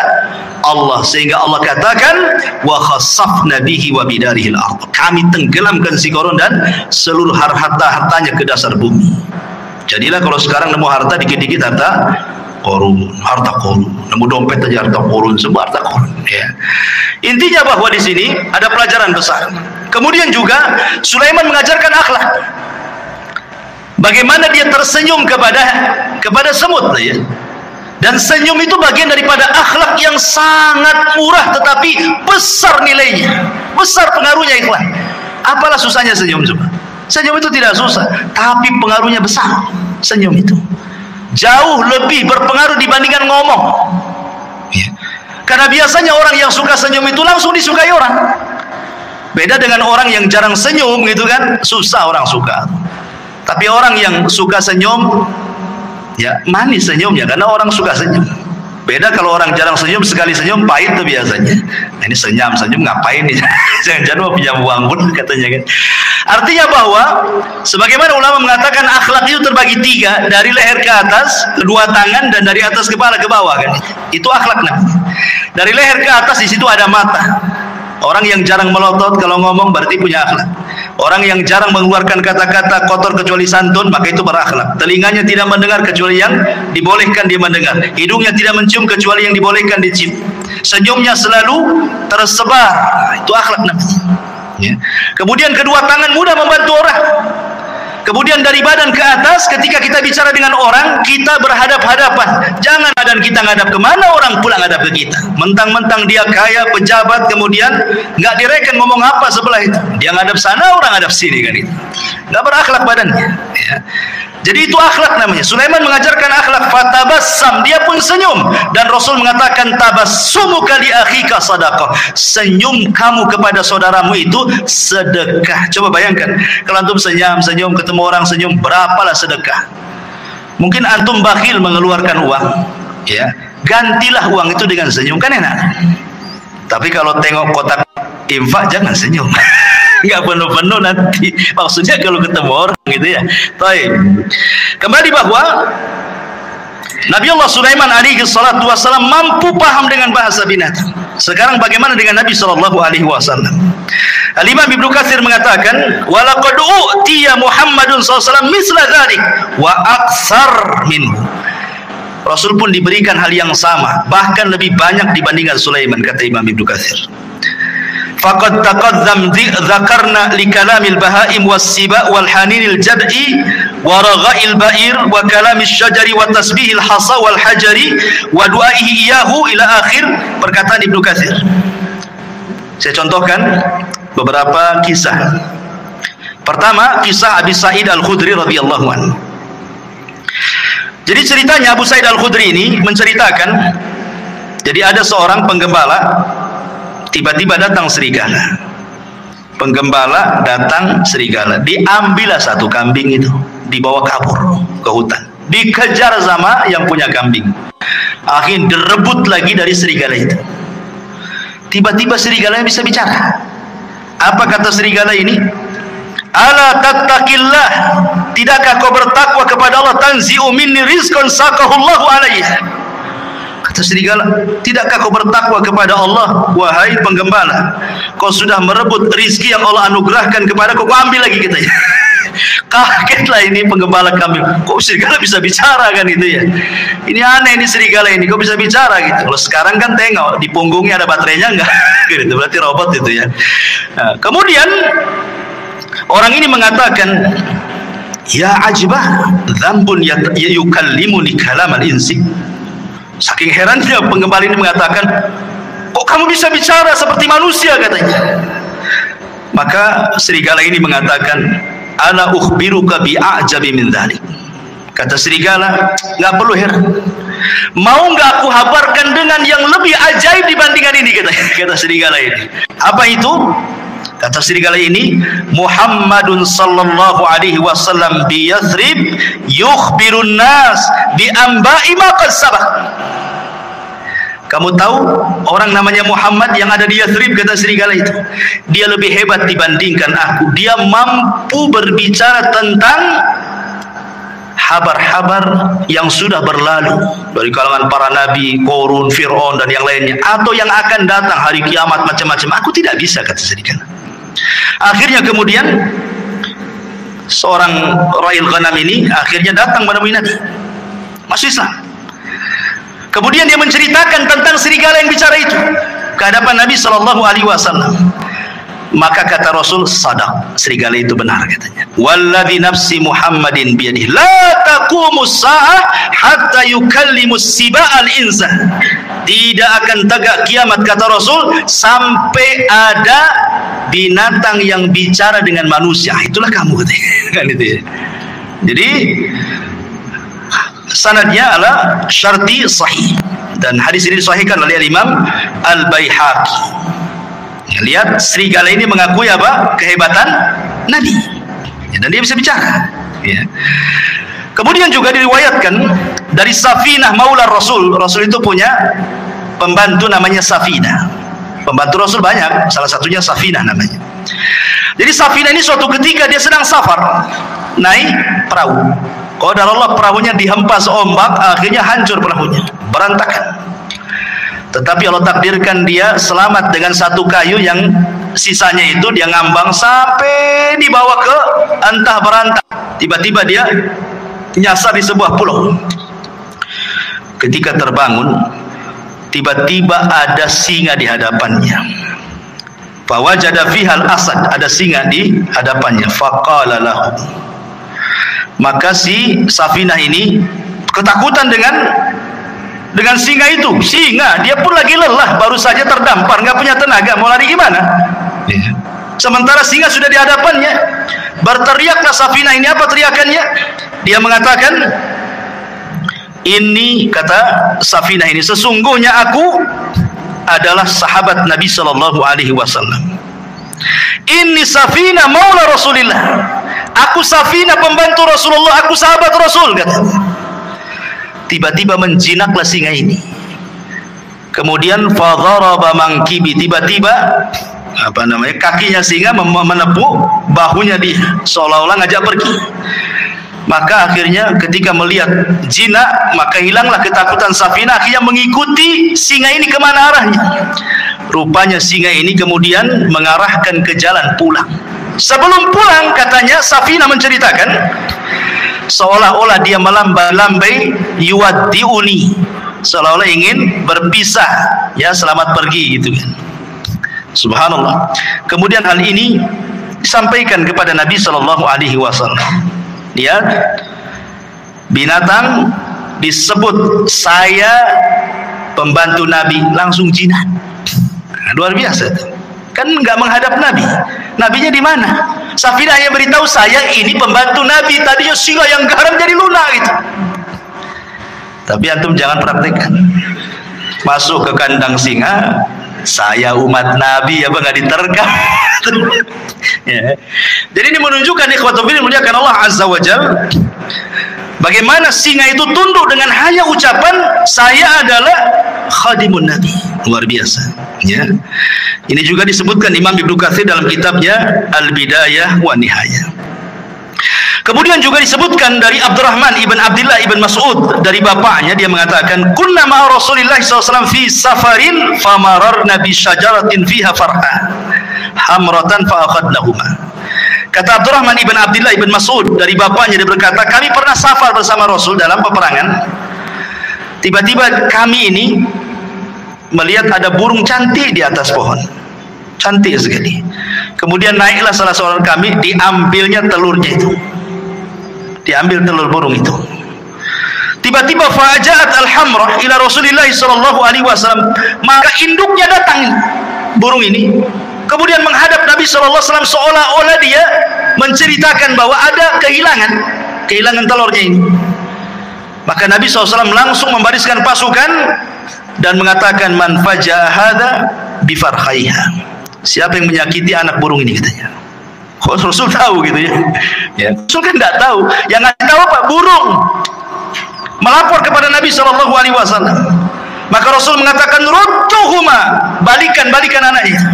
Allah, sehingga Allah katakan wa khassafna bihi wa bidarihil ardh. Kami tenggelamkan si Qarun dan seluruh harta-hartanya ke dasar bumi. Jadilah kalau sekarang nemu harta dikit-dikit harta Qarun, harta Qarun, nemu dompet aja harta Qarun, semua harta Qarun, ya. Intinya bahwa di sini ada pelajaran besar. Kemudian juga Sulaiman mengajarkan akhlak. Bagaimana dia tersenyum kepada semut, ya. Dan senyum itu bagian daripada akhlak yang sangat murah tetapi besar nilainya, besar pengaruhnya, ikhwan. Apalah susahnya senyum coba? Senyum itu tidak susah, tapi pengaruhnya besar. Senyum itu jauh lebih berpengaruh dibandingkan ngomong, ya. Karena biasanya orang yang suka senyum itu langsung disukai orang. Beda dengan orang yang jarang senyum gitu kan, susah orang suka. Tapi orang yang suka senyum, ya manis senyumnya karena orang suka senyum. Beda kalau orang jarang senyum, sekali senyum pahit tuh biasanya. Nah, ini senyum ngapain nih? Jangan-jangan mau pinjam uang pun katanya kan. Artinya bahwa sebagaimana ulama mengatakan akhlak itu terbagi tiga, dari leher ke atas, kedua tangan, dan dari atas kepala ke bawah kan. Itu akhlak namanya. Dari leher ke atas di situ ada mata. Orang yang jarang melotot kalau ngomong berarti punya akhlak. Orang yang jarang mengeluarkan kata-kata kotor kecuali santun, maka itu berakhlak. Telinganya tidak mendengar kecuali yang dibolehkan dia mendengar. Hidungnya tidak mencium kecuali yang dibolehkan dicium. Senyumnya selalu tersebar. Itu akhlak namanya, ya. Kemudian kedua tangan mudah membantu orang. Kemudian dari badan ke atas, ketika kita bicara dengan orang, kita berhadap-hadapan. Jangan badan kita ngadap kemana, orang pula ngadap ke kita. Mentang-mentang dia kaya, pejabat, kemudian nggak direken ngomong apa sebelah itu. Dia ngadap sana, orang ngadap sini kan itu. Nggak berakhlak badannya. Ya. Jadi itu akhlak namanya. Sulaiman mengajarkan akhlak. Fatabassam, dia pun senyum. Dan Rasul mengatakan tabassumuka li akhika sadaqah. Senyum kamu kepada saudaramu itu sedekah. Coba bayangkan, kalau antum senyum ketemu orang senyum, berapalah sedekah. Mungkin antum bakhil mengeluarkan uang, ya. Gantilah uang itu dengan senyum, kan enak. Tapi kalau tengok kotak infak jangan senyum. Nggak penuh-penuh nanti. Maksudnya kalau ketemu orang gitu ya. Baik. Kembali bahwa Nabi Allah Sulaiman alaihi salatu wassalam mampu paham dengan bahasa binatang. Sekarang bagaimana dengan Nabi sallallahu alaihi wasallam? Al-Imam Ibnu Katsir mengatakan, "Wa laqad utiya Muhammadun sallallahu alaihi wasallam misla dzalik wa aktsar minhu." Rasul pun diberikan hal yang sama, bahkan lebih banyak dibandingkan Sulaiman, kata Imam Ibnu Katsir. Faqad taqaddam dzakarna li kalamil bahaim was-siba wal haninil jad'i wa ragha'il ba'ir wa kalamil syajari wa tasbihil hasa wal hajari wa du'aihi iyahu ila akhir perkataan Ibnu Katsir. Saya contohkan beberapa kisah. Pertama, kisah Abi Sa'id Al-Khudri radhiyallahu anhu. Jadi ceritanya Abu Sa'id Al-Khudri ini menceritakan, jadi ada seorang penggembala, tiba-tiba datang serigala. Penggembala datang serigala, diambillah satu kambing itu, dibawa kabur ke hutan, dikejar sama yang punya kambing. Akhirnya direbut lagi dari serigala itu. Tiba-tiba serigalanya bisa bicara. Apa kata serigala ini? Ala tattaqillah, tidakkah kau bertakwa kepada Allah? Tanzi'u minni rizqan saqahullahu alayya. Kata serigala, tidakkah kau bertakwa kepada Allah, wahai penggembala? Kau sudah merebut rizki yang Allah anugerahkan kepada kau, kau ambil lagi katanya. Kagetlah ini penggembala kambing. Kok serigala bisa bicara kan itu ya? Ini aneh ini serigala ini, kok bisa bicara gitu. Kalau sekarang kan tengok di punggungnya ada baterainya enggak? Gitu, berarti robot itu ya. Nah, kemudian orang ini mengatakan, ya ajibah, dzambun yukallimuni kalamal insi. Saking herannya penggembala ini mengatakan, kok kamu bisa bicara seperti manusia katanya. Maka serigala ini mengatakan, ana ukhbiruka bi'ajabi min dzalik. Kata serigala, nggak perlu heran. Mau nggak aku habarkan dengan yang lebih ajaib dibandingkan ini, kata serigala ini. Apa itu? Kata serigala ini, Muhammadun sallallahu alaihi wasallam bi Yathrib yukhbirun nas bi anba'i ma qad sabaq. Kamu tahu orang namanya Muhammad yang ada di Yathrib, kata serigala itu. Dia lebih hebat dibandingkan aku. Dia mampu berbicara tentang habar-habar yang sudah berlalu dari kalangan para nabi, Qarun, Fir'aun dan yang lainnya, atau yang akan datang hari kiamat macam-macam. Aku tidak bisa, kata serigala. Akhirnya kemudian seorang ra'il ghanam ini akhirnya datang menemui Nabi, masuk Islam. Kemudian dia menceritakan tentang serigala yang bicara itu ke hadapan Nabi sallallahu alaihi wasallam. Maka kata Rasul, sadaq, serigala itu benar katanya. Walladzi nafsi Muhammadin biyadihi la taqumus saah hatta yukallimus siba'al insan. Tidak akan tegak kiamat, kata Rasul, sampai ada binatang yang bicara dengan manusia. Itulah kamu katanya. Kan itu ya. Jadi sanadnya adalah syarti sahih, dan hadis ini disahihkan oleh Imam Al-Baihaqi. Lihat, serigala ini mengakui apa? Kehebatan Nabi, ya, dan dia bisa bicara ya. Kemudian juga diriwayatkan dari Safinah maula Rasul. Rasul itu punya pembantu namanya Safinah. Pembantu Rasul banyak, salah satunya Safinah namanya. Jadi Safinah ini suatu ketika dia sedang safar, naik perahu. Qadar Allah, perahunya dihempas ombak, akhirnya hancur perahunya, berantakan. Tetapi Allah takdirkan dia selamat dengan satu kayu yang sisanya itu dia ngambang sampai dibawa ke antah berantah. Tiba-tiba dia nyasar di sebuah pulau. Ketika terbangun, tiba-tiba ada singa di hadapannya. Fawajada fihal asad, ada singa di hadapannya. Faqala lahu, Maka si Safinah ini ketakutan dengan singa itu. Singa, dia pun lagi lelah, baru saja terdampar, nggak punya tenaga, mau lari gimana? Sementara singa sudah di hadapannya. Berteriaklah Safinah ini, apa teriakannya? Dia mengatakan, ini, kata Safinah ini, sesungguhnya aku adalah sahabat Nabi Sallallahu Alaihi Wasallam. Ini Safinah maula Rasulillah. Aku Safinah pembantu Rasulullah, aku sahabat Rasul, katanya. Tiba-tiba menjinaklah singa ini. Kemudian fadharaba mangkibi, tiba-tiba kakinya singa menepuk bahunya dia, seolah-olah ngajak pergi. Maka akhirnya ketika melihat jinak, maka hilanglah ketakutan Safinah, akhirnya mengikuti singa ini kemana arahnya. Rupanya singa ini kemudian mengarahkan ke jalan pulang. Sebelum pulang, katanya Safinah menceritakan, seolah-olah dia melambai-lambai yuwaddiuni, seolah-olah ingin berpisah, ya, selamat pergi gitu kan. Subhanallah. Kemudian hal ini disampaikan kepada Nabi Sallallahu Alaihi Wasallam. Lihat, binatang disebut saya pembantu Nabi, langsung jinak. Nah, luar biasa itu. Kan nggak menghadap Nabi. Nabinya di mana? Safinah yang beritahu, saya ini pembantu Nabi. Tadinya singa yang garam jadi lunak gitu. Tapi antum jangan praktekkan. Masuk ke kandang singa, saya umat Nabi, apa nggak diterkam? Ya. Jadi ini menunjukkan ikhwatul fillah muliakan Allah Azza wa Jalla, bagaimana singa itu tunduk dengan hanya ucapan saya adalah khadimun Nabi. Luar biasa, ya. Ini juga disebutkan Imam Ibnu Katsir dalam kitabnya Al-Bidayah wa Nihayah. Kemudian juga disebutkan dari Abdurrahman ibn Abdullah ibn Mas'ud, dari bapaknya, dia mengatakan, kunna ma'a Rasulillah SAW fi safarin famararna bi syajaratin fiha farha hamratan fa'akhadnahuma. Kata Abdurrahman ibn Abdullah ibn Mas'ud, dari bapaknya, dia berkata, kami pernah safar bersama Rasul dalam peperangan. Tiba-tiba kami ini melihat ada burung cantik di atas pohon, cantik sekali. Kemudian naiklah salah seorang kami, diambilnya telurnya itu, diambil telur burung itu. Tiba-tiba fa'ajat al-hamrah ila Rasulillah sallallahu alaihi wasallam, maka induknya datang burung ini, kemudian menghadap Nabi sallallahu alaihi wasallam, seolah-olah dia menceritakan bahwa ada kehilangan telurnya ini. Maka Nabi SAW langsung membariskan pasukan dan mengatakan, man faja'a hadza bi farhaiha, siapa yang menyakiti anak burung ini, katanya. Oh, Rasul tahu gitu ya. Ya. Rasul kan tidak tahu. Yang nggak tahu apa? Burung. Melapor kepada Nabi Shallallahu Alaihi Wasallam. Maka Rasul mengatakan, rudduhuma, balikan anaknya.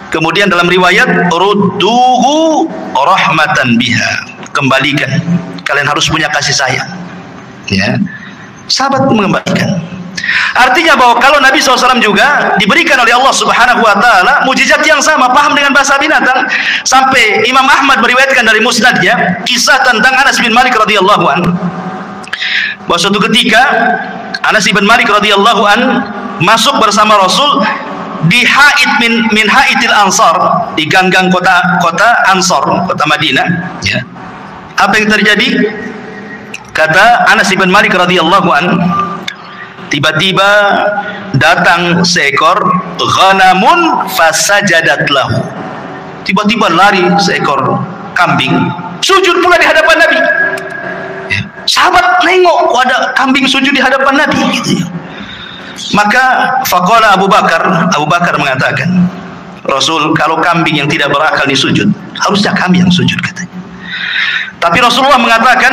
Kemudian dalam riwayat, rudduhu rahmatan biha, kembalikan. Kalian harus punya kasih sayang. Ya. Sahabat mengembalikan. Artinya bahwa kalau Nabi SAW juga diberikan oleh Allah Subhanahu wa Ta'ala mujizat yang sama, paham dengan bahasa binatang, sampai Imam Ahmad meriwayatkan dari musnadnya kisah tentang Anas bin Malik radhiyallahu anhu, bahwa suatu ketika Anas bin Malik radhiyallahu anhu masuk bersama Rasul di haid min haidil Ansar, di ganggang kota Ansar, kota Madinah. Ya. Apa yang terjadi? Kata Anas bin Malik radhiyallahu anhu, tiba-tiba datang seekor ghanamun fasajadat lahu. Tiba-tiba lari seekor kambing, sujud pula di hadapan Nabi. Sahabat nengok, kok ada kambing sujud di hadapan Nabi gitu ya. Maka faqala Abu Bakar mengatakan, Rasul, kalau kambing yang tidak berakal ini sujud, harusnya kami yang sujud, katanya. Tapi Rasulullah mengatakan,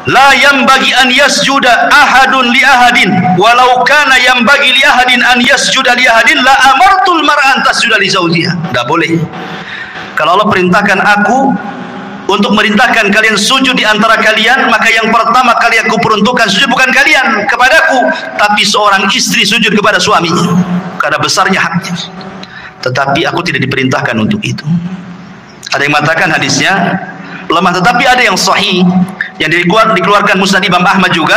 la yambagi an yasjuda ahadun li ahadin walau kana yambagi li ahadin an yasjuda li ahadin la amartul mar'an tasjuda li zawjiha. Enggak boleh. Kalau Allah perintahkan aku untuk merintahkan kalian sujud di antara kalian, maka yang pertama kali aku peruntukkan sujud bukan kalian kepadaku, tapi seorang istri sujud kepada suaminya, karena besarnya haknya. Tetapi aku tidak diperintahkan untuk itu. Ada yang mengatakan hadisnya lemah, tetapi ada yang sahih yang dikeluarkan Musnad Imam Ahmad juga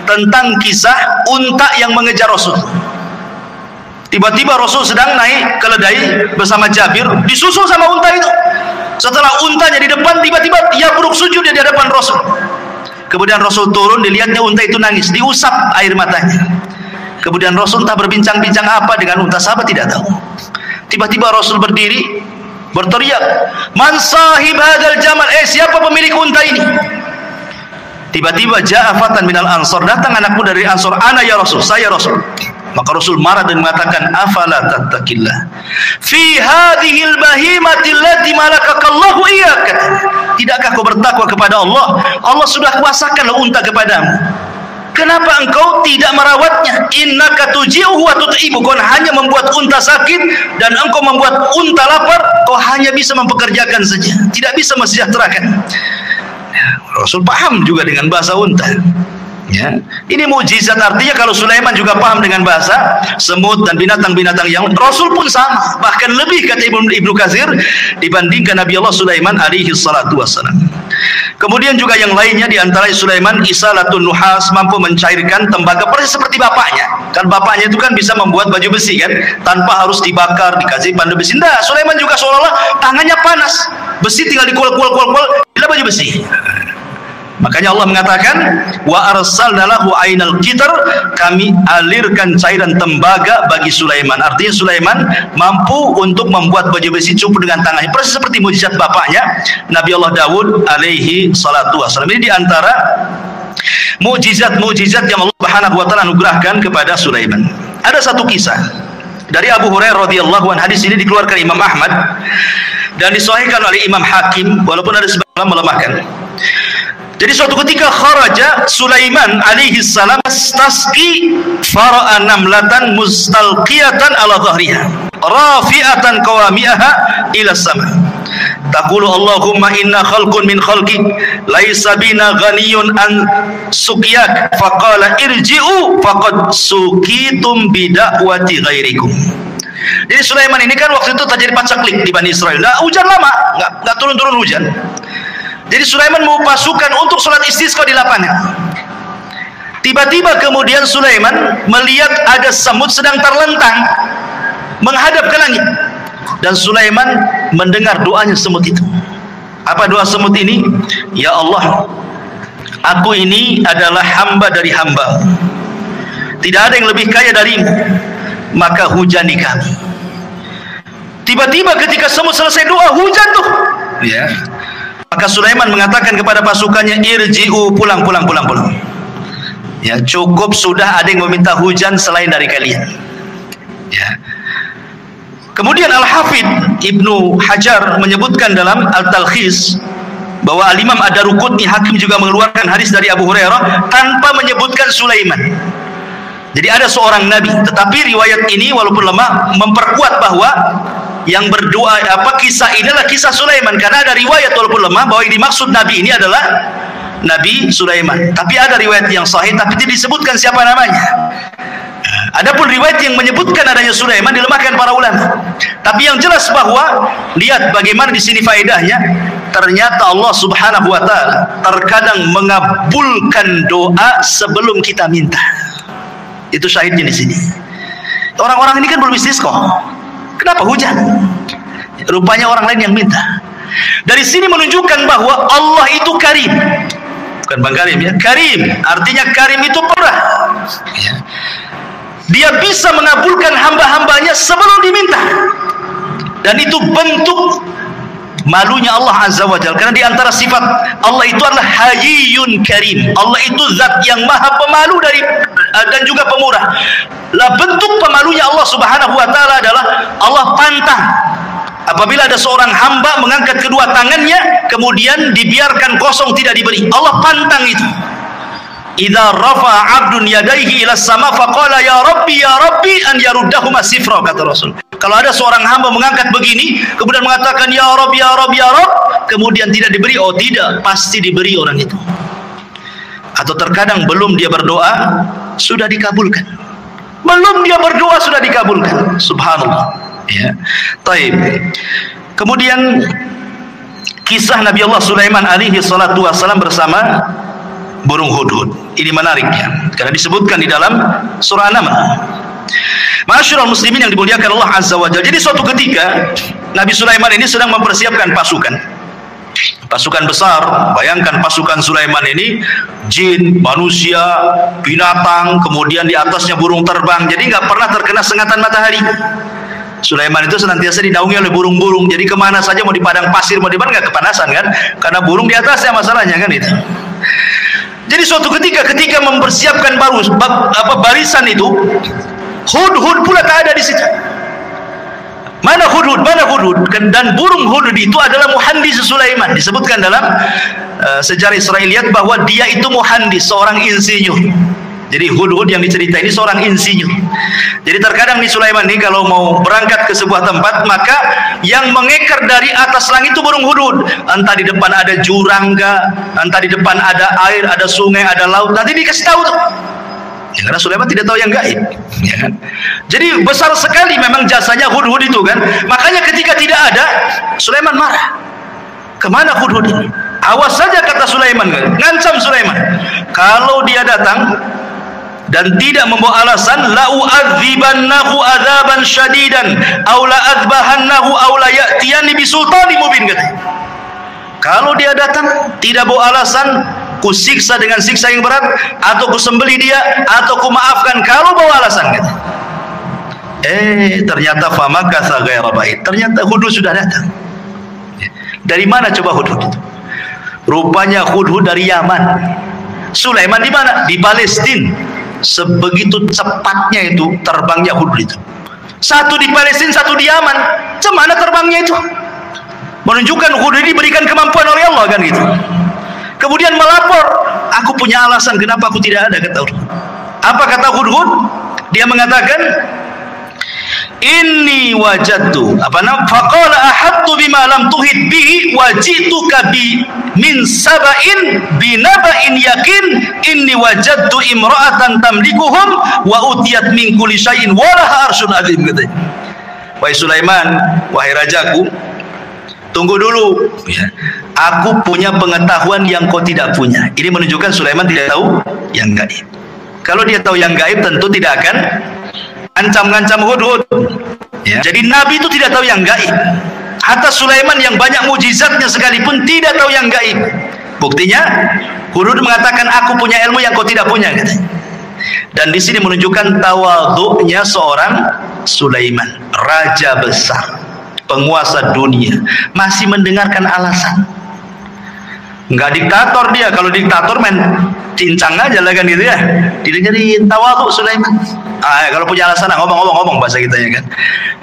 tentang kisah unta yang mengejar Rasul. Tiba-tiba Rasul sedang naik keledai bersama Jabir, disusul sama unta itu. Setelah untanya di depan, tiba-tiba ia buruk sujud di hadapan Rasul. Kemudian Rasul turun, dilihatnya unta itu nangis, diusap air matanya. Kemudian Rasul entah berbincang-bincang apa dengan unta, sahabat tidak tahu. Tiba-tiba Rasul berdiri, berteriak, "Man sahib hadzal jamal?" Siapa pemilik unta ini? Tiba-tiba ja'a fatan minal ansar, datang anak muda dari Ansar, "Ana ya Rasul, saya Rasul." Maka Rasul marah dan mengatakan, "Afala tattaqillah fi hadhil bahimati allati malakakallahu iyyak." Tidakkah kau bertakwa kepada Allah? Allah sudah kuasakan unta kepadamu. Kenapa engkau tidak merawatnya? Innaka tuji'uhu wa tut'ibu. Kau hanya membuat unta sakit dan engkau membuat unta lapar. Kau hanya bisa mempekerjakan saja, tidak bisa mensejahterakan. Rasul paham juga dengan bahasa unta. Ya, ini mukjizat, artinya kalau Sulaiman juga paham dengan bahasa semut dan binatang-binatang yang Rasul pun sama, bahkan lebih kata Ibnu Katsir dibandingkan Nabi Allah Sulaiman alaihi salatu wassalam. Kemudian juga yang lainnya diantara Sulaiman isalatun nuhas, mampu mencairkan tembaga persis seperti bapaknya. Kan bapaknya itu kan bisa membuat baju besi kan, tanpa harus dibakar, dikasih pandu besi. Nah, Sulaiman juga seolah-olah tangannya panas, besi tinggal dikual-kual, bila baju besi. Makanya Allah mengatakan, wa arsalna lahu ainal qitar, kami alirkan cairan tembaga bagi Sulaiman. Artinya Sulaiman mampu untuk membuat baju besi cukup dengan tangannya, persis seperti mukjizat bapaknya Nabi Allah Daud alaihi salatu wassalam. Ini diantara mukjizat-mukjizat yang Allah Subhanahu wa taala anugerahkan kepada Sulaiman. Ada satu kisah dari Abu Hurairah radhiyallahu anhu. Hadis ini dikeluarkan Imam Ahmad dan disahihkan oleh Imam Hakim, walaupun ada sebagian melemahkan. Jadi suatu ketika kharaja Sulaiman alaihi salam tasqi fara'a namlatan mustalqiyatan ala dhahriha rafi'atan qawami'aha ila sama. Taqulu Allahumma inna khalqun min khalqik laisa bina ghaniyun an suqiyak faqala irji'u faqad suqitum bida'wati ghairikum. Jadi Sulaiman ini kan waktu itu terjadi pacaklik di Bani Israel. Nah, hujan lama, enggak turun-turun hujan. Jadi Sulaiman mau pasukan untuk sholat istisqa di lapangan. Tiba-tiba kemudian Sulaiman melihat ada semut sedang terlentang menghadap ke langit. Dan Sulaiman mendengar doanya semut itu. Apa doa semut ini? Ya Allah, aku ini adalah hamba dari hamba. Tidak ada yang lebih kaya darimu, maka hujani kami. Tiba-tiba ketika semut selesai doa, hujan tuh. Ya. Maka Sulaiman mengatakan kepada pasukannya, irji'u, pulang. Ya, cukup sudah, ada yang meminta hujan selain dari kalian. Ya. Kemudian Al-Hafidh Ibnu Hajar menyebutkan dalam Al-Talkhis bahwa Al-Imam Ad-Daruqutni Hakim juga mengeluarkan hadis dari Abu Hurairah tanpa menyebutkan Sulaiman. Jadi ada seorang nabi, tetapi riwayat ini walaupun lemah memperkuat bahwa yang berdoa kisah ini adalah kisah Sulaiman, karena ada riwayat walaupun lemah bahwa yang dimaksud nabi ini adalah Nabi Sulaiman. Tapi ada riwayat yang sahih tapi tidak disebutkan siapa namanya. Adapun riwayat yang menyebutkan adanya Sulaiman dilemahkan para ulama. Tapi yang jelas bahwa lihat bagaimana di sini faedahnya. Ternyata Allah Subhanahu wa taala terkadang mengabulkan doa sebelum kita minta. Itu syahidnya di sini. Orang-orang ini kan belum istisqa. Kenapa hujan? Rupanya orang lain yang minta. Dari sini menunjukkan bahwa Allah itu karim. Bukan Bang Karim ya, karim. Artinya karim itu pemurah. Ya. Dia bisa mengabulkan hamba-hambanya sebelum diminta. Dan itu bentuk malunya Allah Azza wa Jalla. Karena di antara sifat Allah itu adalah Hayyun Karim. Allah itu zat yang maha pemalu dan juga pemurah. Lah bentuk pemalunya Allah Subhanahu wa taala adalah Allah pantang apabila ada seorang hamba mengangkat kedua tangannya kemudian dibiarkan kosong tidak diberi. Allah pantang itu. Idza rafa'a 'abdun yadayhi ila sama faqala ya rabbi an yaruddahuma sifra, kata Rasul. Kalau ada seorang hamba mengangkat begini kemudian mengatakan ya Rabb, kemudian tidak diberi, oh tidak, pasti diberi orang itu. Atau terkadang belum dia berdoa sudah dikabulkan. Belum dia berdoa sudah dikabulkan. Subhanallah. Ya. Taib. Kemudian kisah Nabi Allah Sulaiman alaihi salatu wasallam bersama burung hudhud. Ini menariknya karena disebutkan di dalam surah An-Naml. Ma'asyiral muslimin yang dimuliakan Allah Azza wa Jalla. Jadi suatu ketika Nabi Sulaiman ini sedang mempersiapkan pasukan. Pasukan besar, bayangkan pasukan Sulaiman ini, jin, manusia, binatang, kemudian di atasnya burung terbang, jadi nggak pernah terkena sengatan matahari. Sulaiman itu senantiasa dinaungi oleh burung-burung, jadi kemana saja, mau di padang pasir, mau di mana, nggak kepanasan kan, karena burung di atasnya masalahnya kan itu. Jadi suatu ketika mempersiapkan barisan itu, Hudhud pula tak ada di situ. Mana Hudhud? Dan burung Hudhud itu adalah muhandis Sulaiman. Disebutkan dalam sejarah Israiliyat bahwa dia itu muhandis, seorang insinyur. Jadi Hudhud yang diceritain ini seorang insinyur. Jadi terkadang nih Sulaiman nih kalau mau berangkat ke sebuah tempat, maka yang mengekar dari atas langit itu burung Hudhud. Entah di depan ada jurang, entah di depan ada air, ada sungai, ada laut, nanti dikasih tahu tuh. Ya, karena Sulaiman tidak tahu yang gaib, ya kan? Jadi besar sekali memang jasanya Hudhud itu kan. Makanya ketika tidak ada, Sulaiman marah. Kemana Hudhud ini? Awas saja kata Sulaiman kan? Ngancam Sulaiman. Kalau dia datang dan tidak membawa alasan, la u'adzibannahu adzaban syadidan aw la adzbahannahu aw la ya'tiyani bisultanin mubin kata. Kalau dia datang tidak bawa alasan, kusiksa dengan siksa yang berat, atau kusembelih dia, atau kumaafkan kalau bawa alasan gitu. Ternyata famakatha ghaira ba'id. Ternyata Hudhud sudah datang. Dari mana coba Hudhud itu? Rupanya Hudhud dari Yaman. Sulaiman di mana? Di Palestina. Sebegitu cepatnya itu terbangnya Hudhud itu. Satu di Palestina, satu di Yaman. Cemana terbangnya itu? Menunjukkan Hudhud ini berikan kemampuan oleh Allah kan gitu. Kemudian melapor, aku punya alasan kenapa aku tidak ada, kata Hudhud. Apa kata Hudhud? Dia mengatakan, inni wajadtu faqala ahattu bima lam tuhid bihi wajituka bi min saba'in binaba'in yakin inni wajadtu imra'atan tamlikuhum wa utiyat min kulli syai'in wa laha arsyun azim, katanya. Wahai Sulaiman, wahai rajaku, tunggu dulu ya. Aku punya pengetahuan yang kau tidak punya. Ini menunjukkan Sulaiman tidak tahu yang gaib. Kalau dia tahu yang gaib, tentu tidak akan ancam-ngancam Hudhud ya. Jadi Nabi itu tidak tahu yang gaib. Hatta Sulaiman yang banyak mujizatnya sekalipun tidak tahu yang gaib. Buktinya Hudhud mengatakan, aku punya ilmu yang kau tidak punya, katanya. Dan di sini menunjukkan tawadhu'nya seorang Sulaiman, raja besar, penguasa dunia, masih mendengarkan alasan. Enggak diktator dia. Kalau diktator main cincang aja lah kan gitu ya. Didengerin tawadhu Sulaiman. Kalau punya alasan ngomong bahasa kita ya kan.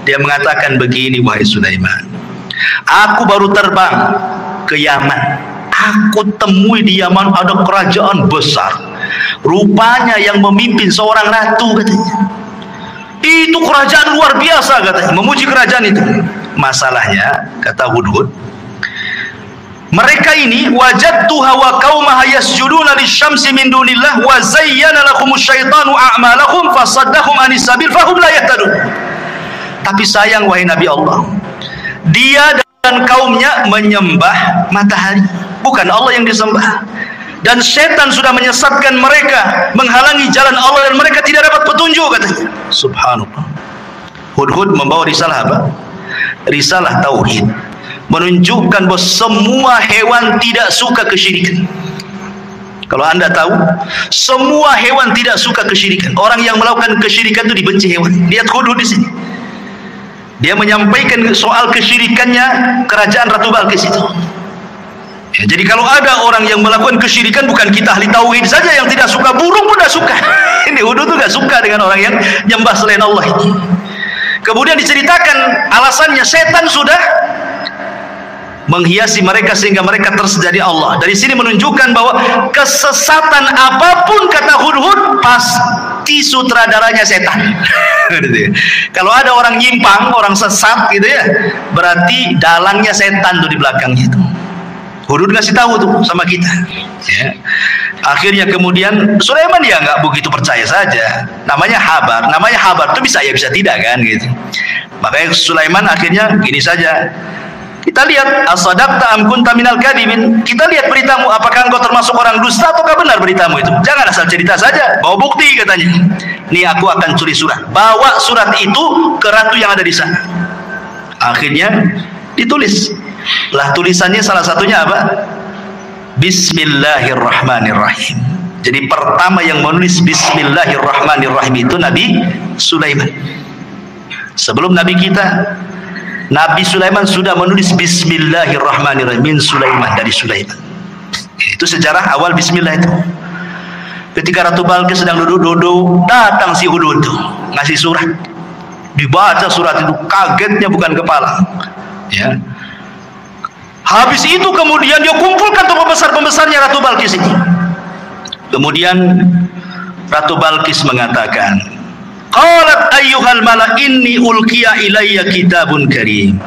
Dia mengatakan begini, wahai Sulaiman, aku baru terbang ke Yaman. Aku temui di Yaman ada kerajaan besar. Rupanya yang memimpin seorang ratu, katanya. Itu kerajaan luar biasa, katanya. Memuji kerajaan itu. Masalahnya, kata Hudhud, mereka ini wajadtuha wa qaumaha yasjuduna lisyamsi min dunillah wa zayyana lahumus syaitanu a'malahum fasaddahum anis sabil fahum la yahtadun. Tapi sayang wahai Nabi Allah, dia dan kaumnya menyembah matahari, bukan Allah yang disembah. Dan setan sudah menyesatkan mereka, menghalangi jalan Allah, dan mereka tidak dapat petunjuk, katanya. Subhanallah. Hudhud membawa risalah apa? Risalah tauhid, menunjukkan bahwa semua hewan tidak suka kesyirikan. Kalau anda tahu, semua hewan tidak suka kesyirikan. Orang yang melakukan kesyirikan itu dibenci hewan. Lihat Hudhud di sini. Dia menyampaikan soal kesyirikannya kerajaan Ratu Balqis itu. Ya, jadi kalau ada orang yang melakukan kesyirikan, bukan kita ahli tauhid saja yang tidak suka, burung pun tidak suka. Ini Hudhud itu tidak suka dengan orang yang nyembah selain Allah ini. Kemudian diceritakan alasannya, setan sudah menghiasi mereka sehingga mereka tersedari Allah. Dari sini menunjukkan bahwa kesesatan apapun, kata Hudhud, pasti sutradaranya setan. Kalau ada orang nyimpang, orang sesat gitu ya, berarti dalangnya setan tuh di belakangnya itu. Hudhud ngasih tahu tuh sama kita ya. Akhirnya kemudian Sulaiman ya nggak begitu percaya saja. Namanya habar itu bisa ya bisa tidak kan gitu. Makanya Sulaiman akhirnya gini saja, kita lihat asadaqta am kunta minal kadibin. Kita lihat beritamu, apakah engkau termasuk orang dusta ataukah benar beritamu itu. Jangan asal cerita saja, bawa bukti, katanya. Nih aku akan tulis surat, bawa surat itu ke ratu yang ada di sana. Akhirnya ditulis Lah tulisannya salah satunya apa? Bismillahirrahmanirrahim. Jadi pertama yang menulis Bismillahirrahmanirrahim itu Nabi Sulaiman. Sebelum Nabi kita, Nabi Sulaiman sudah menulis Bismillahirrahmanirrahim min Sulaiman, dari Sulaiman. Itu sejarah awal Bismillah itu. Ketika Ratu Balqis sedang duduk-duduk, datang si Hudud itu ngasih surat. Dibaca surat itu, kagetnya bukan kepala. Ya. Habis itu kemudian dia kumpulkan tokoh besar-pembesarnya Ratu Balqis ini. Kemudian Ratu Balqis mengatakan, qalat ayyuhal mala inni ulqiya ilayya kitabun karim.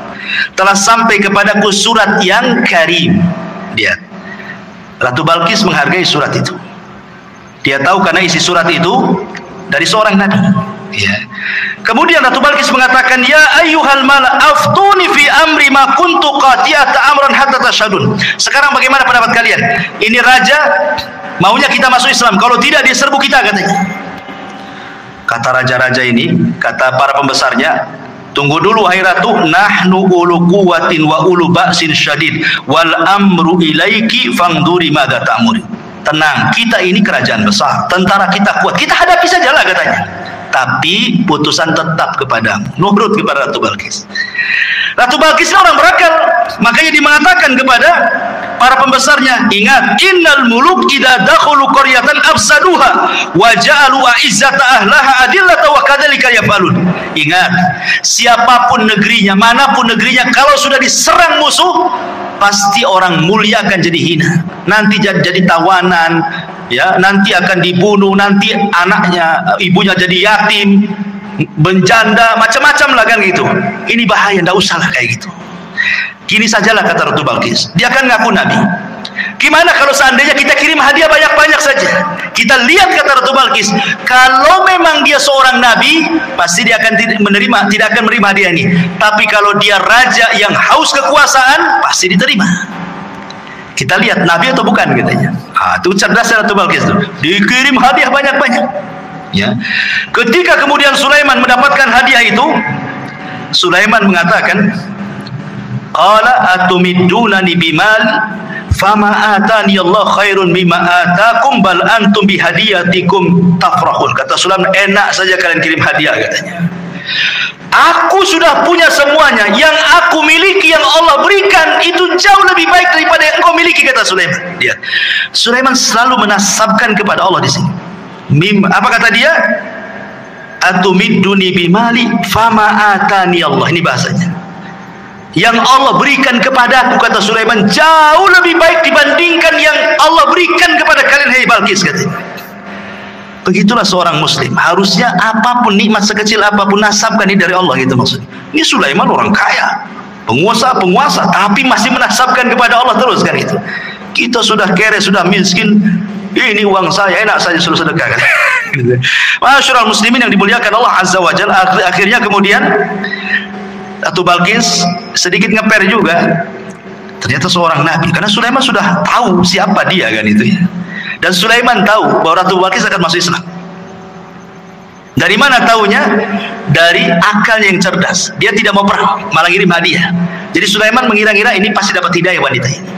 Telah sampai kepadaku surat yang karim. Lihat, Ratu Balqis menghargai surat itu. Dia tahu karena isi surat itu dari seorang nabi. Ya. Kemudian Ratu Balqis mengatakan, ya ayyuhal mala aftuni fi amri ma kuntu qati'ata amran hatta tashhadun. Sekarang bagaimana pendapat kalian? Ini raja maunya kita masuk Islam, kalau tidak dia serbu kita katanya. Kata raja-raja ini, kata para pembesarnya, tunggu dulu hai ratu, nahnu ulu quwwatin wa ulu ba'sin syadid wal amru ilaiki fangduri madza ta'muri. Tenang, kita ini kerajaan besar, tentara kita kuat, kita hadapi sajalah katanya. Tapi putusan tetap kepadamu, nurut kepada Ratu Balqis. Ratu Balqis orang berakal, makanya dia mengatakan kepada para pembesarnya, ingat, innal muluk idza dakhulu qaryatan afsaduha wa ja'alu a'izzata ahlaha adillata wa kadzalika yaf'alun. Ingat, siapapun negerinya, manapun negerinya, kalau sudah diserang musuh, pasti orang mulia akan jadi hina, nanti jadi tawanan, ya, nanti akan dibunuh, nanti anaknya, ibunya jadi yatim, menjanda, macam-macam lah kan gitu. Ini bahaya, ndak usah lah kayak gitu. Gini sajalah kata Ratu Balqis, dia kan ngaku nabi. Gimana kalau seandainya kita kirim hadiah banyak-banyak saja? Kita lihat kata Ratu Balqis, kalau memang dia seorang nabi, pasti dia akan tidak akan menerima hadiah ini. Tapi kalau dia raja yang haus kekuasaan, pasti diterima. Kita lihat nabi atau bukan katanya. Itu cerdasnya Ratu Balqis itu. Dikirim hadiah banyak-banyak. Ya. Ketika kemudian Sulaiman mendapatkan hadiah itu, Sulaiman mengatakan, qala atumiddunani bimal fama atani Allah khairun mimma atakum bal antum bihadiyatikum tafrahun. Kata Sulaiman, enak saja kalian kirim hadiah katanya. Aku sudah punya semuanya, yang aku miliki, yang Allah berikan itu jauh lebih baik daripada yang engkau miliki, kata Sulaiman. Dia, Sulaiman selalu menasabkan kepada Allah di sini. Apa kata dia? Atumidduni bimali fama atani Allah. Ini bahasanya. Yang Allah berikan kepadaku, kata Sulaiman, jauh lebih baik dibandingkan yang Allah berikan kepada kalian, hai Balqis katanya. Begitulah seorang muslim, harusnya apapun nikmat sekecil apapun nasabkan ini dari Allah gitu maksudnya. Ini Sulaiman orang kaya, penguasa, tapi masih menasabkan kepada Allah terus kan gitu. Kita sudah kere, sudah miskin, ini uang saya, enak saja suruh sedekah kan. Masyaallah muslimin yang dimuliakan Allah Azza wa Jalla. Akhirnya kemudian Ratu Balqis sedikit ngeper juga, ternyata seorang nabi, karena Sulaiman sudah tahu siapa dia kan itu ya. Dan Sulaiman tahu bahwa Ratu Balqis akan masuk Islam. Dari mana taunya? Dari akalnya yang cerdas. Dia tidak mau perang, malah ngirim hadiah. Jadi Sulaiman mengira-ngira ini pasti dapat hidayah wanita ini.